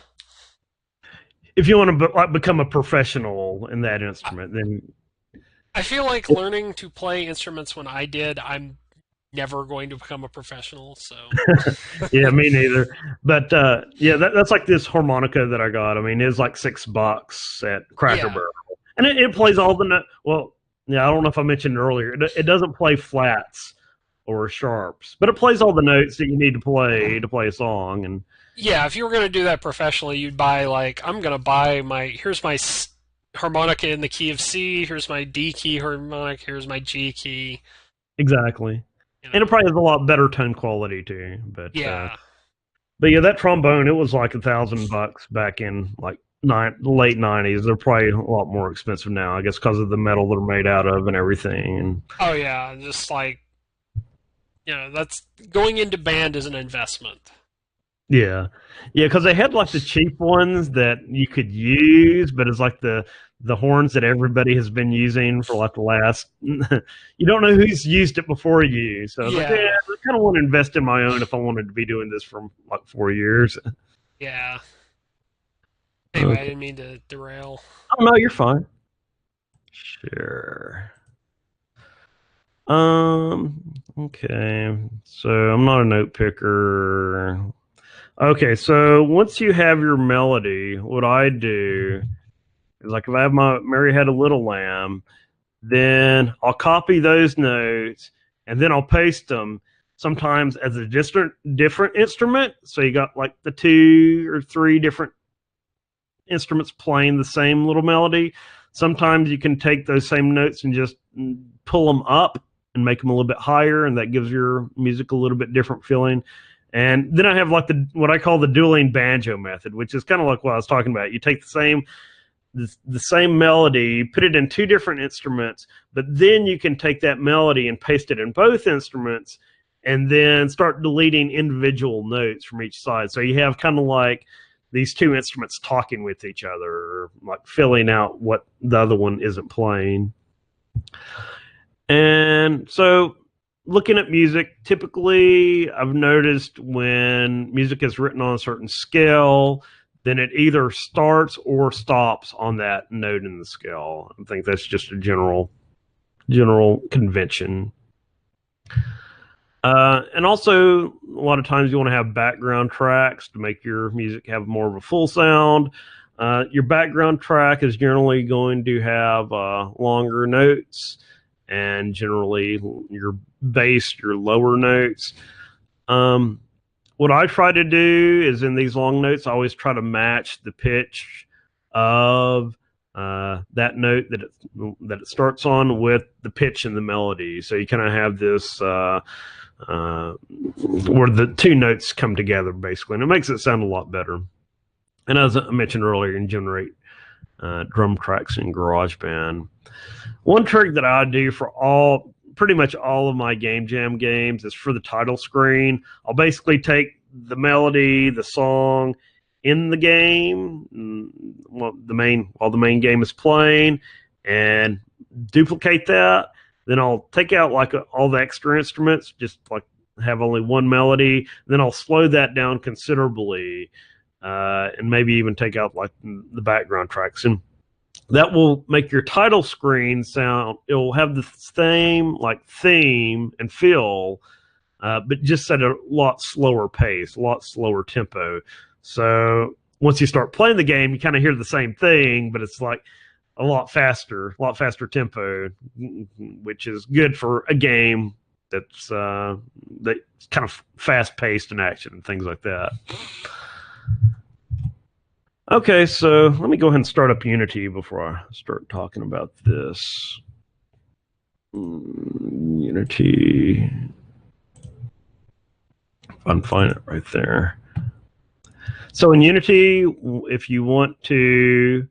If you want to like become a professional in that I instrument, then I feel like learning to play instruments when I did, I'm never going to become a professional. So yeah, me neither. But yeah, that's like this harmonica that I got. I mean, it's like $6 at Cracker yeah, Barrel, and it plays all the well. Yeah, I don't know if I mentioned earlier. It doesn't play flats or sharps, but it plays all the notes that you need to play a song. And yeah. If you were going to do that professionally, you'd buy like I'm going to buy my here's my harmonica in the key of C. Here's my D key harmonic. Here's my G key. exactly, You and it know. probably has a lot better tone quality too. Yeah. But yeah, that trombone it was like $1,000 back in like late 90s. They're probably a lot more expensive now, I guess, because of the metal they're made out of and everything. And Oh yeah, just like that's going into band is an investment. yeah, yeah, because they had like the cheap ones that you could use, but it's like the horns that everybody has been using for like the last. You don't know who's used it before you, so I was like, yeah, Yeah, I kind of want to invest in my own if I wanted to be doing this for like 4 years. yeah. Anyway, I Okay. didn't mean to derail. Oh no, you're fine. Sure. Um. Okay. So I'm not a note picker. Okay. So once you have your melody, what I do is like if I have my Mary Had a Little Lamb, then I'll copy those notes and then I'll paste them sometimes as a different instrument. So you got like the 2 or 3 different instruments playing the same little melody. Sometimes you can take those same notes and just pull them up and make them a little bit higher, and that gives your music a little bit different feeling. And then I have like the what I call the dueling banjo method, which is kind of like what I was talking about. You take the same melody, put it in 2 different instruments, but then you can take that melody and paste it in both instruments, and then start deleting individual notes from each side. So you have kind of like these 2 instruments talking with each other, or like filling out what the other one isn't playing. And so looking at music, typically I've noticed when music is written on a certain scale, then it either starts or stops on that note in the scale. I think that's just a general convention. And also, a lot of times you want to have background tracks to make your music have more of a full sound. Your background track is generally going to have longer notes, and generally your bass, your lower notes. What I try to do is in these long notes, I always try to match the pitch of that note that it starts on with the pitch and the melody. So you kind of have this where the 2 notes come together, basically, and it makes it sound a lot better. And as I mentioned earlier, you can generate drum tracks in GarageBand. One trick that I do for pretty much all of my Game Jam games is for the title screen. I'll basically take the melody, the song in the game, while the main game is playing, and duplicate that. Then I'll take out like all the extra instruments, just like have only one melody. Then I'll slow that down considerably, and maybe even take out like the background tracks. And that will make your title screen sound. It will have the same like theme and feel, but just at a lot slower pace, a lot slower tempo. So once you start playing the game, you kind of hear the same thing, but it's like a lot faster tempo, which is good for a game that's kind of fast paced and action and things like that. Okay, so let me go ahead and start up Unity before I start talking about this. Unity. If I can find it right there. So in Unity, if you want to,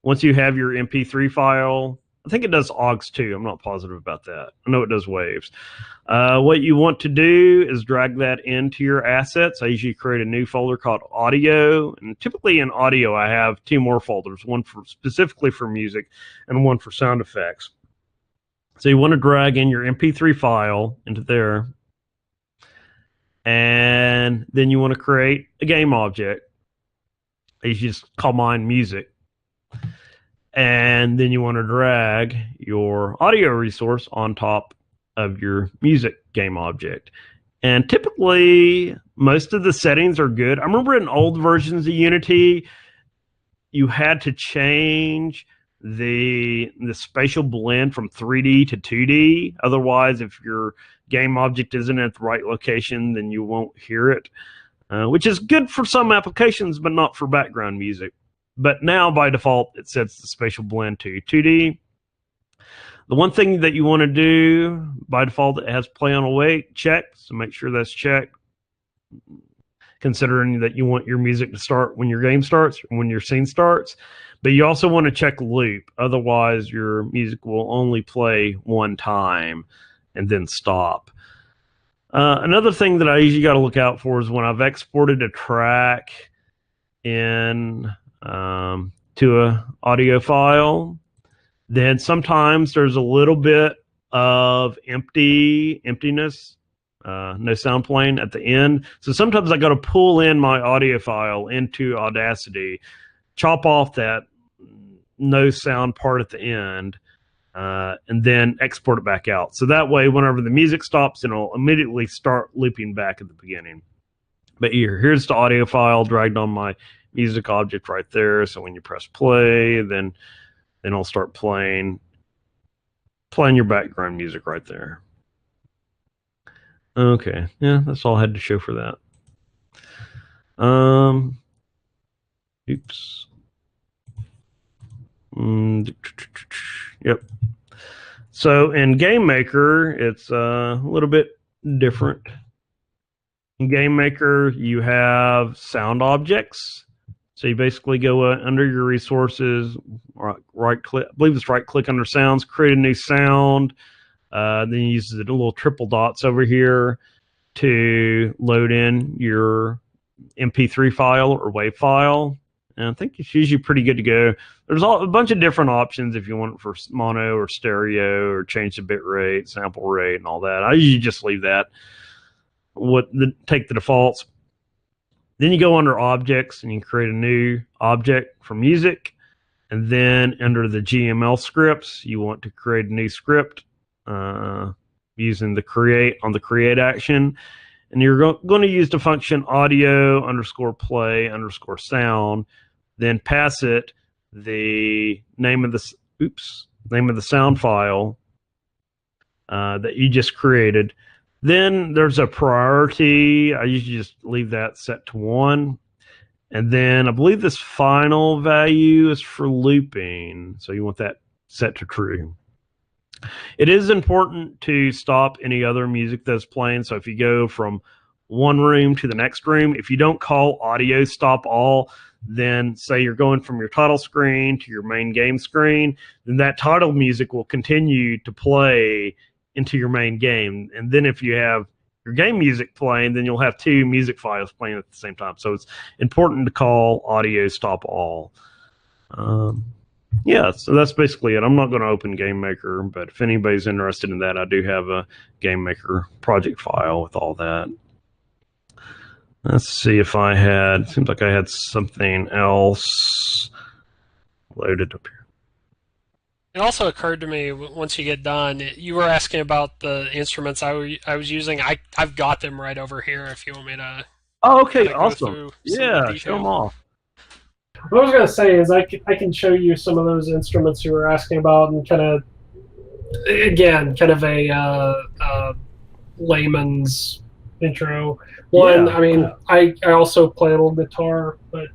once you have your MP3 file, I think it does AUX too. I'm not positive about that. I know it does waves. What you want to do is drag that into your assets. I usually create a new folder called audio. And typically in audio, I have 2 more folders, one for specifically for music and one for sound effects. So you want to drag in your MP3 file into there. And then you want to create a game object. You just call mine music. And then you want to drag your audio resource on top of your music game object. And typically, most of the settings are good. I remember in old versions of Unity, you had to change the spatial blend from 3D to 2D. Otherwise, if your game object isn't at the right location, then you won't hear it, which is good for some applications, but not for background music. But now, by default, it sets the spatial blend to 2D. The one thing that you want to do, by default, it has play on awake checked, so make sure that's checked. considering that you want your music to start when your game starts, when your scene starts. But you also want to check loop. Otherwise, your music will only play one time and then stop. Another thing that I usually got to look out for is when I've exported a track in to a audio file, then sometimes there's a little bit of emptiness, no sound playing at the end. So sometimes I got to pull in my audio file into Audacity, chop off that no sound part at the end, and then export it back out. So that way, whenever the music stops, it'll immediately start looping back at the beginning. But here's the audio file dragged on my music object right there. So when you press play, then I'll start playing your background music right there. Okay, yeah, that's all I had to show for that. Oops. Yep. So in Game Maker, it's a little bit different. In Game Maker, you have sound objects. So you basically go under your resources, right click, I believe it's right click under sounds, create a new sound. Then you use the little triple dots over here to load in your MP3 file or WAV file. And I think it's usually pretty good to go. There's a bunch of different options if you want it for mono or stereo or change the bit rate, sample rate, and all that. I usually just leave that. Take the defaults. Then you go under objects and you create a new object for music. And then under the GML scripts, you want to create a new script using the create action. And you're going to use the function audio _ play _ sound, then pass it the name of the sound file that you just created. Then there's a priority. I usually just leave that set to 1. And then I believe this final value is for looping. So you want that set to true. It is important to stop any other music that's playing. So if you go from one room to the next room, if you don't call audio stop all, then say you're going from your title screen to your main game screen, then that title music will continue to play into your main game. And then if you have your game music playing, then you'll have 2 music files playing at the same time. So it's important to call audio stop all. Yeah, so that's basically it. I'm not going to open Game Maker, but if anybody's interested in that, I do have a Game Maker project file with all that. Let's see if seems like I had something else loaded up here. It also occurred to me once you get done, you were asking about the instruments I was using. I've got them right over here if you want me to. Oh, okay, awesome. Yeah, show them off. What I was going to say is I can show you some of those instruments you were asking about and kind of a layman's intro. One, yeah. I mean, I also play a little guitar, but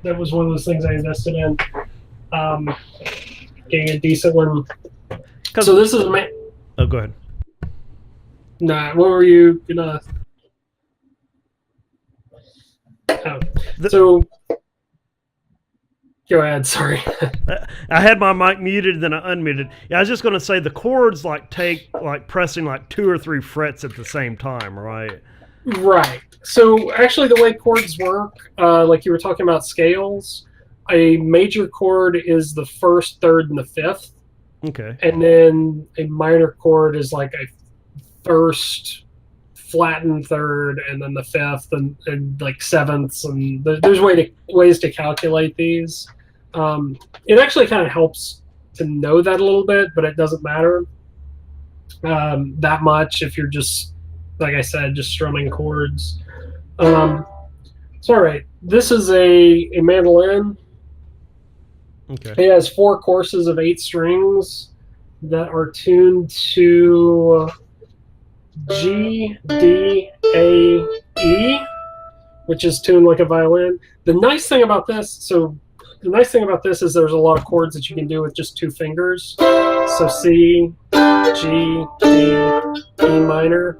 that was one of those things I invested in. Getting a decent one. So this is Oh, go ahead. Nah, what were you gonna? Oh. So go ahead. Sorry. I had my mic muted, then I unmuted. Yeah, I was just gonna say the chords take pressing 2 or 3 frets at the same time, right? Right. So actually, the way chords work, like you were talking about scales. A major chord is the 1st, 3rd, and the 5th. Okay. And then a minor chord is like a 1st, flattened 3rd, and then the 5th, and like 7ths. And there's ways to calculate these. It actually kind of helps to know that a little bit, but it doesn't matter that much if you're just, like I said, just strumming chords. So all right, this is a mandolin. Okay. It has 4 courses of 8 strings that are tuned to G, D, A, E, which is tuned like a violin. The nice thing about this is there's a lot of chords that you can do with just 2 fingers. So C, G, D, E minor.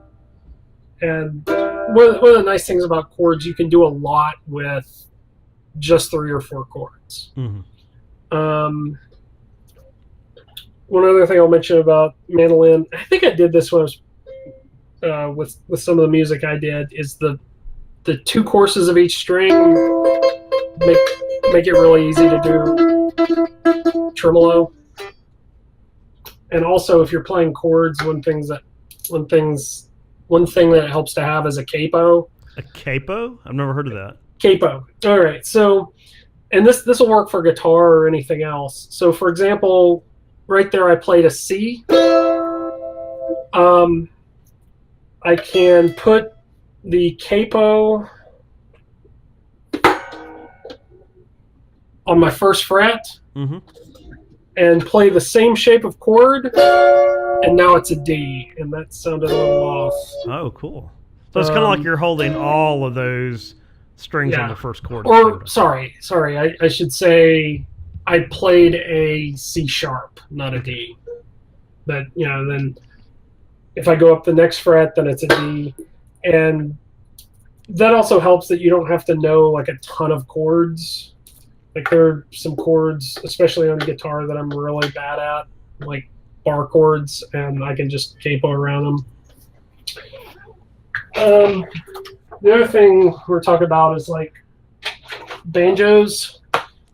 And one of the nice things about chords, you can do a lot with just 3 or 4 chords. Mm-hmm. One other thing I'll mention about mandolin, I think I did this when I was with some of the music I did, is the 2 courses of each string make it really easy to do tremolo. And also, if you're playing chords, one thing that it helps to have is a capo. A capo? I've never heard of that. Capo. All right. So, and this will work for guitar or anything else. So, for example, right there, I played a C. I can put the capo on my first fret. Mm-hmm. And play the same shape of chord, and now it's a D, and that sounded a little off. Oh, cool. So it's kind of like you're holding all of those strings on the first chord. Or, sorry, I should say I played a C sharp, not a D. But, then if I go up the next fret, then it's a D. And that also helps that you don't have to know, like, a ton of chords. Like, there are some chords, especially on the guitar, that I'm really bad at, like bar chords, and I can just capo around them. The other thing we're talking about is, like, banjos.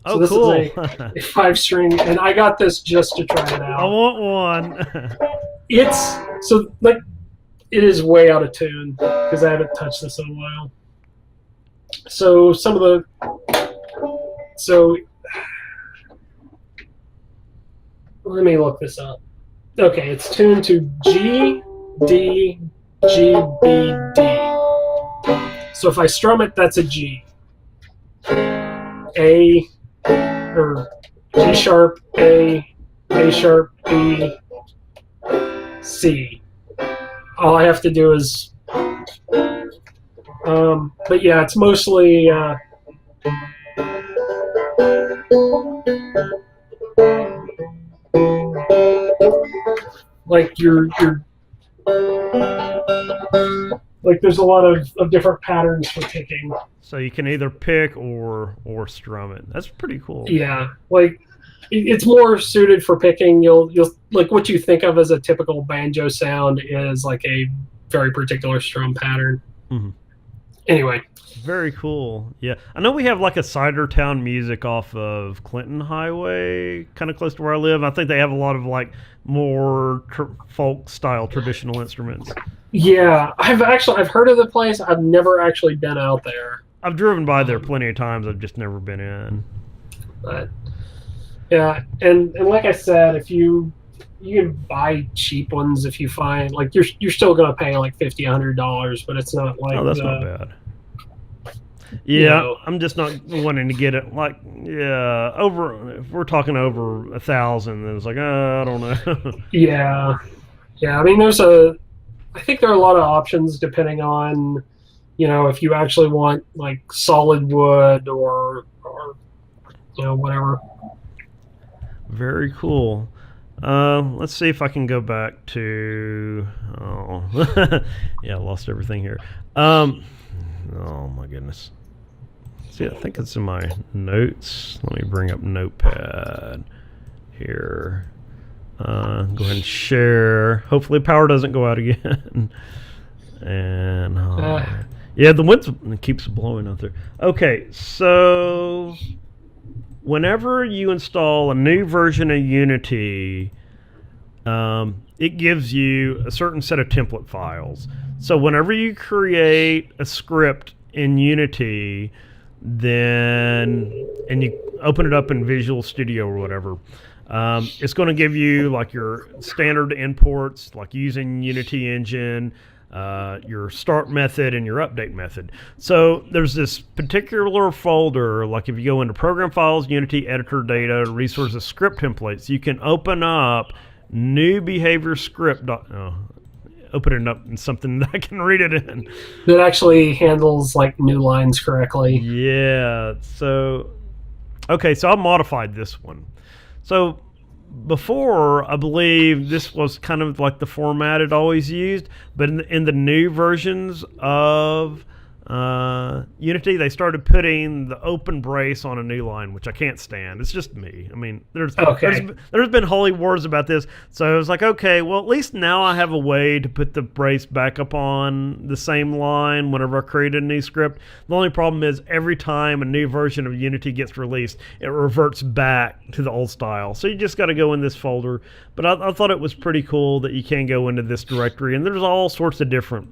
Oh, so this cool. is a 5-string, and I got this just to try it out. I want one. It is way out of tune, because I haven't touched this in a while. So let me look this up. Okay, it's tuned to G, D, G, B, D. So if I strum it, that's a G. A, or G sharp, A sharp, B, C. All I have to do is, but yeah, it's mostly, like like there's a lot of different patterns for picking. So you can either pick or strum it. That's pretty cool. Yeah, like it's more suited for picking. You'll like what you think of as a typical banjo sound is like a very particular strum pattern. Mm-hmm. Anyway. Very cool. Yeah. I know we have like a Cider Town music off of Clinton Highway, kind of close to where I live. I think they have a lot of like more folk style traditional instruments. Yeah. I've heard of the place. I've never actually been out there. I've driven by there plenty of times. I've just never been in. But yeah, and like I said, if you can buy cheap ones if you find, like, you're still going to pay like $50, $100, but it's not like, oh, that's not bad. Yeah, I'm just not wanting to get it like, if we're talking over 1,000, then it's like, I don't know. Yeah. I mean, I think there are a lot of options depending on, if you actually want like solid wood or whatever. Very cool. Let's see if I can go back to, yeah, I lost everything here. Oh my goodness. See, I think it's in my notes. Let me bring up Notepad here. Go ahead and share. Hopefully power doesn't go out again. And yeah, the wind keeps blowing out there. Okay, so whenever you install a new version of Unity, it gives you a certain set of template files. So whenever you create a script in Unity, and you open it up in Visual Studio or whatever, it's going to give you like your standard imports, like using Unity Engine, your start method and your update method. So there's this particular folder, like if you go into Program Files, Unity Editor Data, Resources, Script Templates, you can open up new behavior script. Open it up in something that I can read it in. That actually handles like new lines correctly. Yeah. So, okay. So I modified this one. So before, I believe this was kind of like the format it always used, but in the new versions of Unity, they started putting the open brace on a new line, which I can't stand. It's just me. I mean, there's been holy wars about this, so I was like, okay, well, at least now I have a way to put the brace back up on the same line whenever I create a new script. The only problem is every time a new version of Unity gets released, it reverts back to the old style. So you just got to go in this folder. But I thought it was pretty cool that you can go into this directory, and there's all sorts of different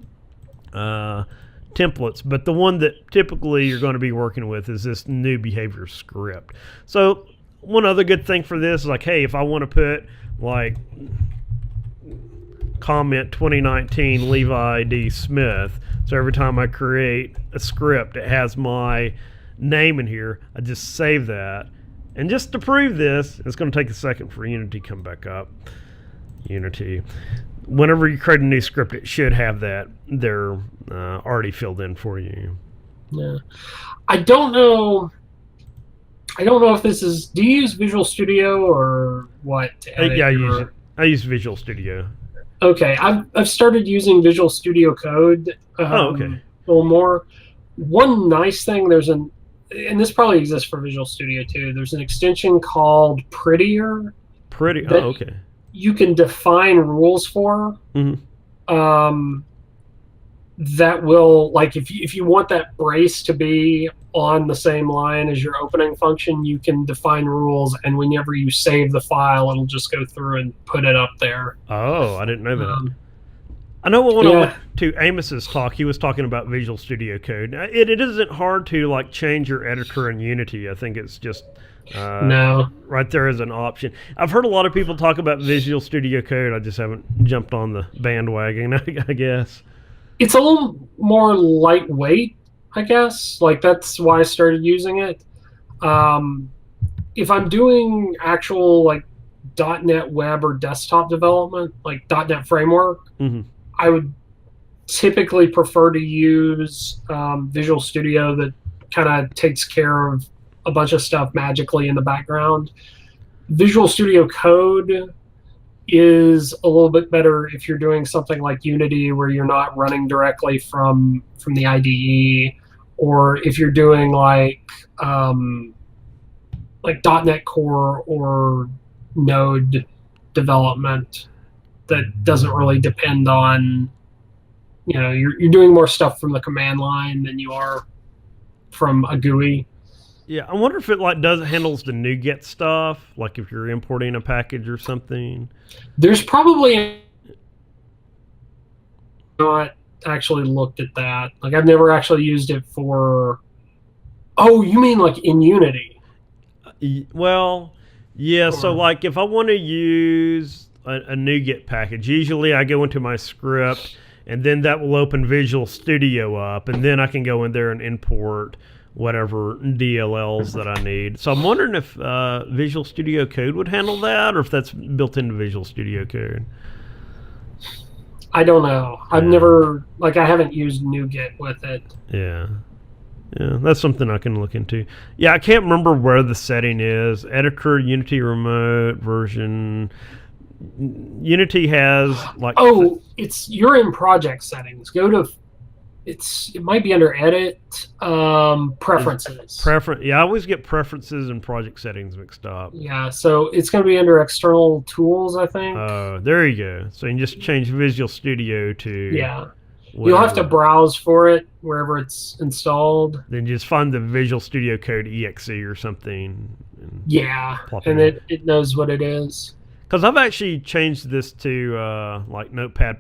templates, but the one that typically you're going to be working with is this new behavior script. So one other good thing for this is like, hey, if I want to put like comment 2019 Levi D. Smith, so every time I create a script, it has my name in here, I just save that. And just to prove this, it's going to take a second for Unity to come back up. Unity. Whenever you create a new script, it should have that there already filled in for you. Yeah, I don't know if this is. Do you use Visual Studio or what? Yeah, I use Visual Studio. Okay, I've started using Visual Studio Code. Okay. A little more. One nice thing and this probably exists for Visual Studio too. There's an extension called Prettier. Okay. You can define rules for that will, like, if you want that brace to be on the same line as your opening function, you can define rules, and whenever you save the file, it'll just go through and put it up there. Oh, I didn't know that. I know when I went to Amos's talk, he was talking about Visual Studio Code. It isn't hard to like change your editor in Unity. I think it's just no, right there as an option. I've heard a lot of people talk about Visual Studio Code. I just haven't jumped on the bandwagon, I guess. It's a little more lightweight, I guess. Like, that's why I started using it. If I'm doing actual like .NET web or desktop development, like .NET framework, I would typically prefer to use Visual Studio that kind of takes care of a bunch of stuff magically in the background. Visual Studio Code is a little bit better if you're doing something like Unity where you're not running directly from the IDE, or if you're doing like .NET Core or Node development that doesn't really depend on, you're doing more stuff from the command line than you are from a GUI. Yeah, I wonder if it handles the NuGet stuff, like if you're importing a package or something. There's probably not actually looked at that. Like, I've never actually used it for. Oh, you mean like in Unity? Well, yeah. So like if I want to use a NuGet package, usually I go into my script, and then that will open Visual Studio up, and then I can go in there and import whatever DLLs that I need. So I'm wondering if Visual Studio Code would handle that, or if that's built into Visual Studio Code. I don't know. I've never, I haven't used NuGet with it. Yeah. Yeah, that's something I can look into. Yeah, I can't remember where the setting is. Editor, Unity Remote version. Unity has you're in project settings. Go to it might be under edit, preferences. Yeah, I always get preferences and project settings mixed up. Yeah, so it's going to be under external tools, I think. Oh, there you go. So you can just change Visual Studio to whatever. You'll have to browse for it wherever it's installed. Then just find the Visual Studio Code exe or something. And it knows what it is. Because I've actually changed this to Notepad++,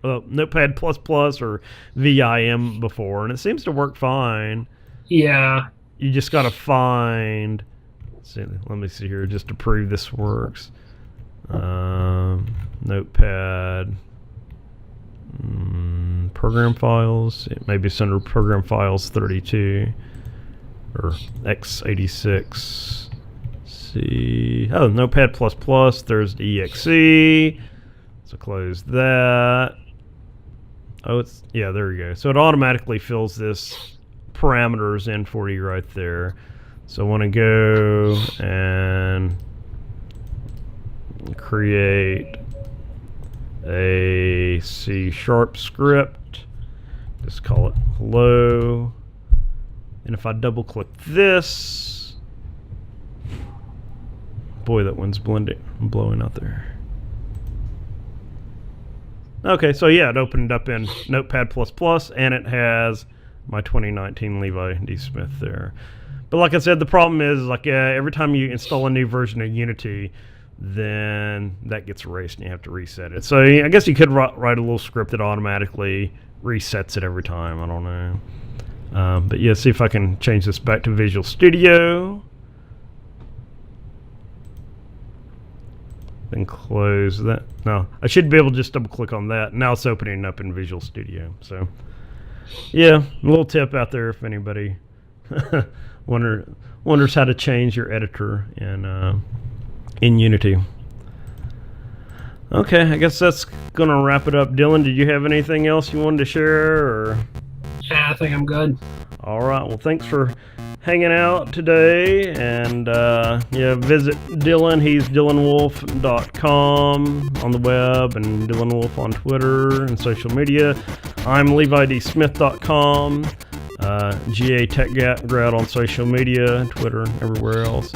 Notepad++ or VIM before, and it seems to work fine. Yeah. You just got to find. Let me see here, just to prove this works. Notepad. Program files. Maybe it's under Program Files 32 or x86. Oh, Notepad++, there's the exe. So close that. Oh, there you go. So it automatically fills this parameters in for you right there. So I want to go and create a C# script. Just call it hello. And if I double click this, boy, that one's blowing out there. Okay, so yeah, it opened up in Notepad++, and it has my 2019 Levi D. Smith there. But like I said, the problem is like every time you install a new version of Unity, then that gets erased and you have to reset it. So I guess you could write a little script that automatically resets it every time. I don't know. But yeah, see if I can change this back to Visual Studio. Then close that. No, I should be able to just double click on that. Now it's opening up in Visual Studio. So yeah, a little tip out there if anybody wonders how to change your editor in Unity. Okay, I guess that's gonna wrap it up. Dylan, did you have anything else you wanted to share? Or? Yeah, I think I'm good. All right. Well, thanks for hanging out today, and yeah, visit Dylan. He's dylanwolf.com on the web, and Dylan Wolf on Twitter and social media. I'm levidsmith.com, GA Tech Grad on social media, Twitter, everywhere else.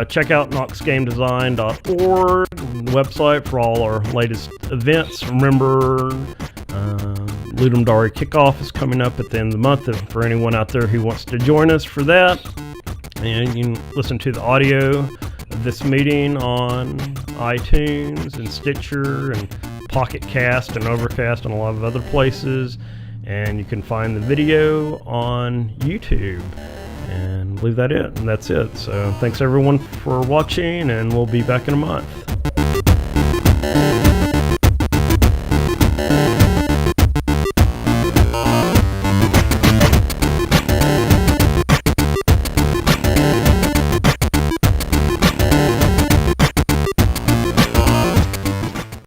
Check out knoxgamedesign.org, website for all our latest events. Remember, Ludum Dare Kickoff is coming up at the end of the month for anyone out there who wants to join us for that. And you can listen to the audio of this meeting on iTunes and Stitcher and Pocket Cast and Overcast and a lot of other places. And you can find the video on YouTube. And leave that in, and that's it. So thanks everyone for watching, and we'll be back in a month.